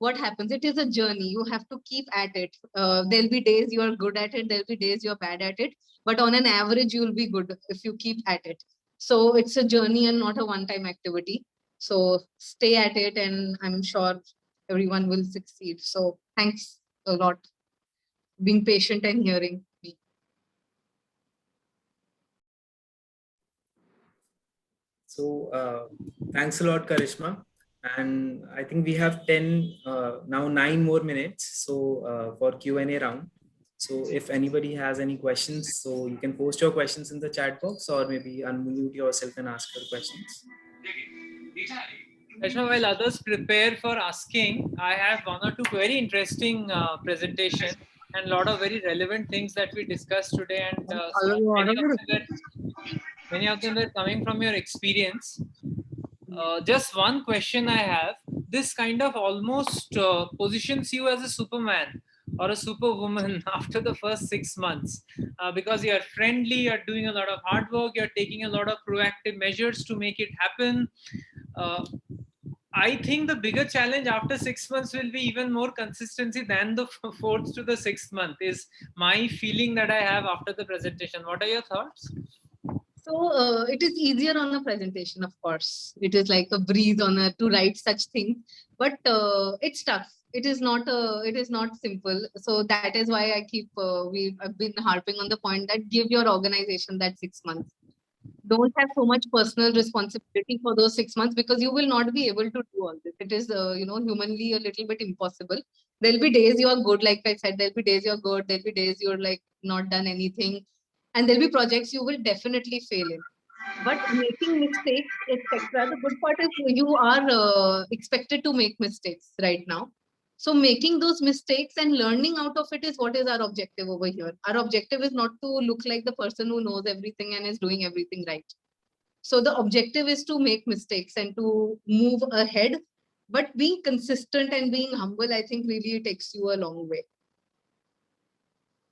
What happens? It is a journey. You have to keep at it. There'll be days you are good at it. There'll be days you're bad at it. But on an average, you'll be good if you keep at it. So it's a journey and not a one-time activity. So stay at it, and I'm sure everyone will succeed. So thanks a lot for being patient and hearing me. So thanks a lot, Karishma. And I think we have 9 more minutes. So for Q&A round. So if anybody has any questions, so you can post your questions in the chat box, or maybe unmute yourself and ask your questions. Rashma, while others prepare for asking, I have one or two very interesting presentation. and a lot of very relevant things that we discussed today. And many of them were coming from your experience. Just one question I have. This kind of almost positions you as a Superman or a Superwoman after the first 6 months, because you're friendly, you're doing a lot of hard work, you're taking a lot of proactive measures to make it happen. I think the bigger challenge after 6 months will be even more consistency than the fourth to the 6th month, is my feeling that I have after the presentation. What are your thoughts? So it is easier on a presentation, of course. It is like a breeze on a to write such things, but it's tough. It is not simple. So that is why I've been harping on the point that give your organization that 6 months. Don't have so much personal responsibility for those 6 months, because you will not be able to do all this. It is humanly a little bit impossible. There'll be days you are good, like I said. There'll be days you're good. There'll be days you're like not done anything, and there'll be projects you will definitely fail in. But making mistakes, etc. The good part is you are expected to make mistakes right now. So making those mistakes and learning out of it is what is our objective over here. Our objective is not to look like the person who knows everything and is doing everything right. So the objective is to make mistakes and to move ahead. But being consistent and being humble, I think really takes you a long way.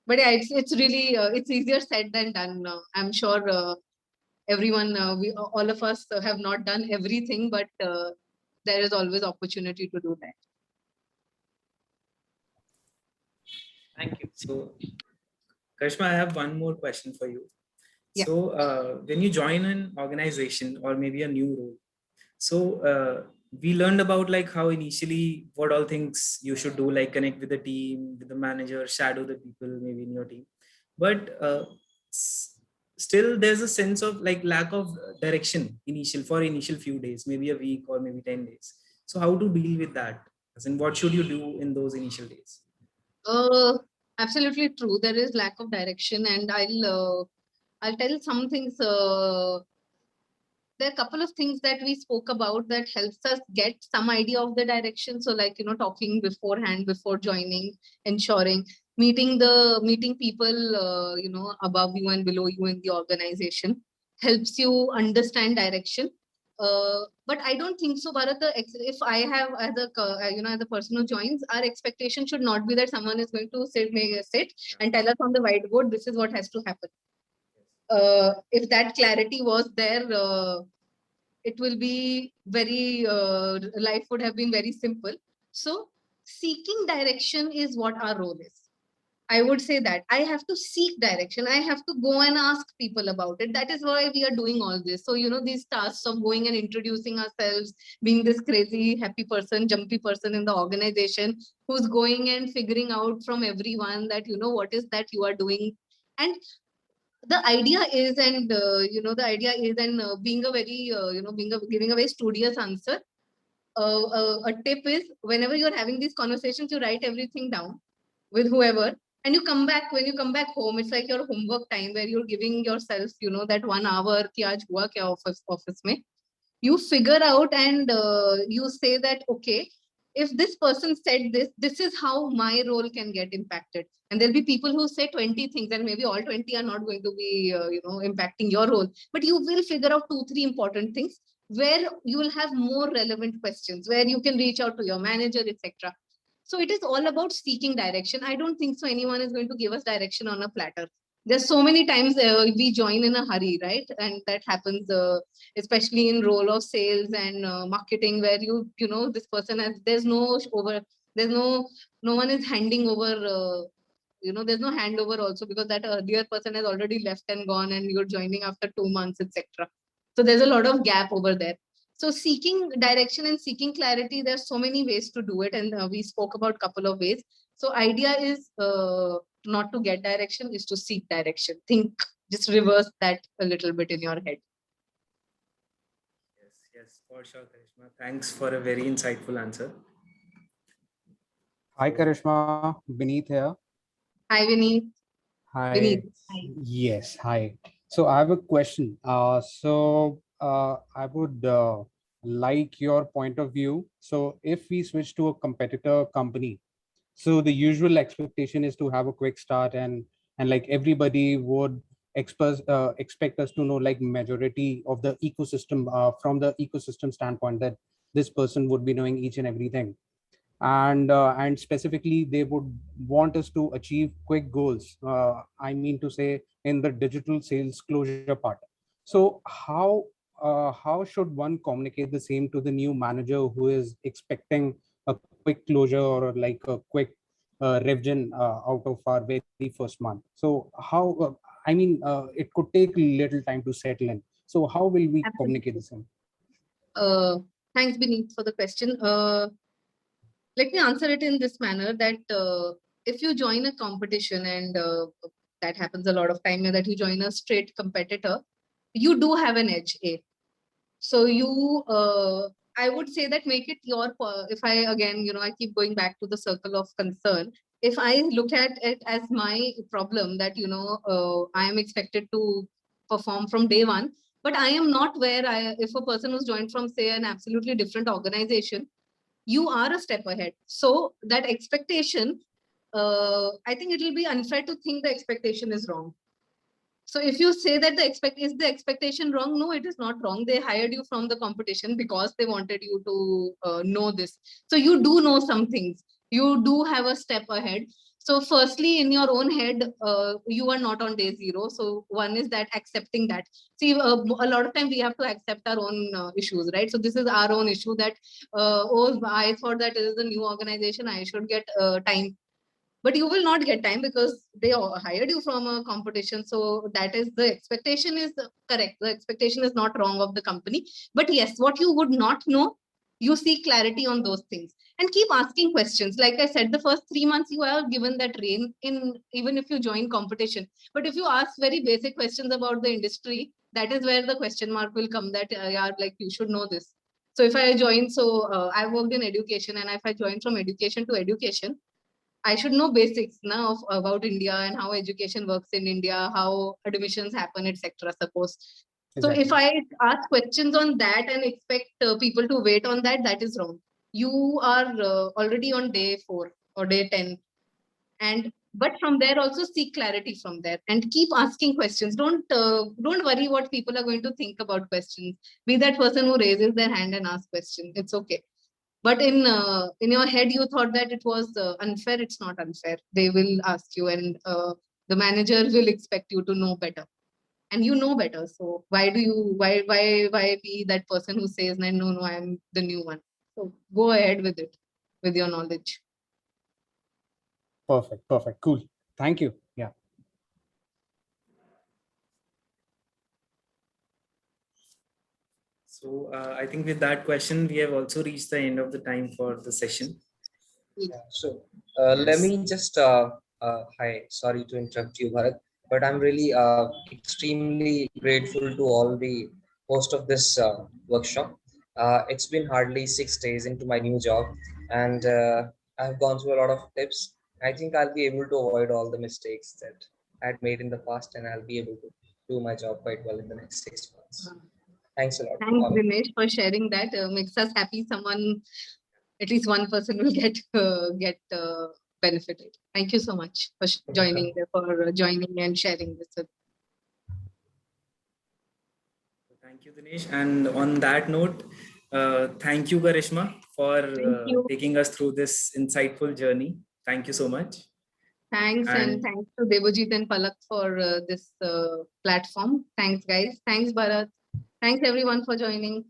But yeah, it's really it's easier said than done. I'm sure everyone, all of us have not done everything, but there is always opportunity to do that. Thank you. So, Karishma, I have one more question for you. Yeah. So, when you join an organization or maybe a new role, so we learned about like how initially what all things you should do, like connect with the team, with the manager, shadow the people maybe in your team. But still there's a sense of like lack of direction initial few days, maybe a week or maybe 10 days. So how to deal with that? As in, what should you do in those initial days? Absolutely true. There is lack of direction, and I'll tell some things. There are a couple of things that we spoke about that helps us get some idea of the direction. So like, talking beforehand, before joining, ensuring, meeting people, above you and below you in the organization helps you understand direction. But I don't think so, Bharat. If I have as a person who joins, our expectation should not be that someone is going to sit and tell us on the whiteboard, this is what has to happen. If that clarity was there, it will be very, life would have been very simple. So seeking direction is what our role is. I would say that I have to seek direction. I have to go and ask people about it. That is why we are doing all this. So, these tasks of going and introducing ourselves, being this crazy, happy person, jumpy person in the organization, who's going and figuring out from everyone that, what is that you are doing. And the idea is, being a very, giving a very studious answer. A tip is, whenever you're having these conversations, you write everything down with whoever, and when you come back home, it's like your homework time where you're giving yourself, that 1 hour, ki aaj hua kya office mein. You figure out and you say that, okay, if this person said this is how my role can get impacted. And there'll be people who say 20 things, and maybe all 20 are not going to be, impacting your role. But you will figure out 2-3 important things where you will have more relevant questions, where you can reach out to your manager, etc. So it is all about seeking direction. I don't think so anyone is going to give us direction on a platter. There's so many times we join in a hurry, right? And that happens, especially in role of sales and marketing, where this person has, there's no one is handing over, there's no handover also, because that earlier person has already left and gone, and you're joining after 2 months, etc. So there's a lot of gap over there. So seeking direction and seeking clarity, there's so many ways to do it, and we spoke about a couple of ways. So idea is not to get direction, is to seek direction. Just reverse that a little bit in your head. Yes, for sure, Karishma. Thanks for a very insightful answer. Hi, Karishma. Vineet here. Hi, Vineet. Hi. Vineet. Hi. Yes, hi. So I have a question. I would like your point of view. So if we switch to a competitor company, So the usual expectation is to have a quick start, and like everybody would expect us to know like majority of the ecosystem from the ecosystem standpoint, that this person would be knowing each and everything. And specifically they would want us to achieve quick goals, I mean to say in the digital sales closure part. So how should one communicate the same to the new manager who is expecting a quick closure or like a quick revision out of our very first month? So how it could take little time to settle in, so how will we communicate the Absolutely. same? Thanks, Beneath, for the question. Let me answer it in this manner that if you join a competition, and that happens a lot of time, that you join a straight competitor, you do have an edge. So you, I would say that make it your, if I again, I keep going back to the circle of concern. If I look at it as my problem that, I am expected to perform from day one, but I am not where if a person who's joined from say an absolutely different organization, you are a step ahead. So that expectation, I think it will be unfair to think the expectation is wrong. So if you say that is the expectation wrong? No, it is not wrong. They hired you from the competition because they wanted you to know this. So you do know some things. You do have a step ahead. So firstly, in your own head, you are not on day zero. So one is that accepting that. See, a lot of time we have to accept our own issues, right? So this is our own issue that, oh, I thought that it is a new organization. I should get time, but you will not get time because they hired you from a competition. So that is the expectation is correct. The expectation is not wrong of the company. But yes, what you would not know, you seek clarity on those things and keep asking questions. Like I said, the first 3 months you are given that rein in, even if you join competition. But if you ask very basic questions about the industry, that is where the question mark will come, that yeah, like you should know this. So if I join, so I worked in education, and if I join from education to education, I should know basics now about India and how education works in India, how admissions happen, etc. Suppose. So if Exactly. I ask questions on that and expect people to wait on that, that is wrong. You are already on day 4 or day 10, and but from there also seek clarity from there and keep asking questions. Don't worry what people are going to think about questions. Be that person who raises their hand and asks question. It's okay. But in your head you thought that it was unfair. It's not unfair. They will ask you, and the manager will expect you to know better, and you know better. So why be that person who says no, no, I'm the new one? So go ahead with it, with your knowledge. Perfect, cool. Thank you. Yeah. So I think with that question, we have also reached the end of the time for the session. Yeah, so let me just hi, sorry to interrupt you, Bharat, but I'm really extremely grateful to all the host of this workshop. It's been hardly 6 days into my new job, and I've gone through a lot of tips. I think I'll be able to avoid all the mistakes that I'd made in the past, and I'll be able to do my job quite well in the next 6 months. Thanks a lot to Thanks, all of you. Dinesh, for sharing that. Makes us happy. Someone, at least one person, will get benefited. Thank you so much for joining and sharing this with. Thank you, Dinesh. And on that note, thank you, Karishma, for Thank you. taking us through this insightful journey. Thank you so much. Thanks, and And thanks to Debojit and Palak for this platform. Thanks, guys. Thanks, Bharat. Thanks, everyone, for joining.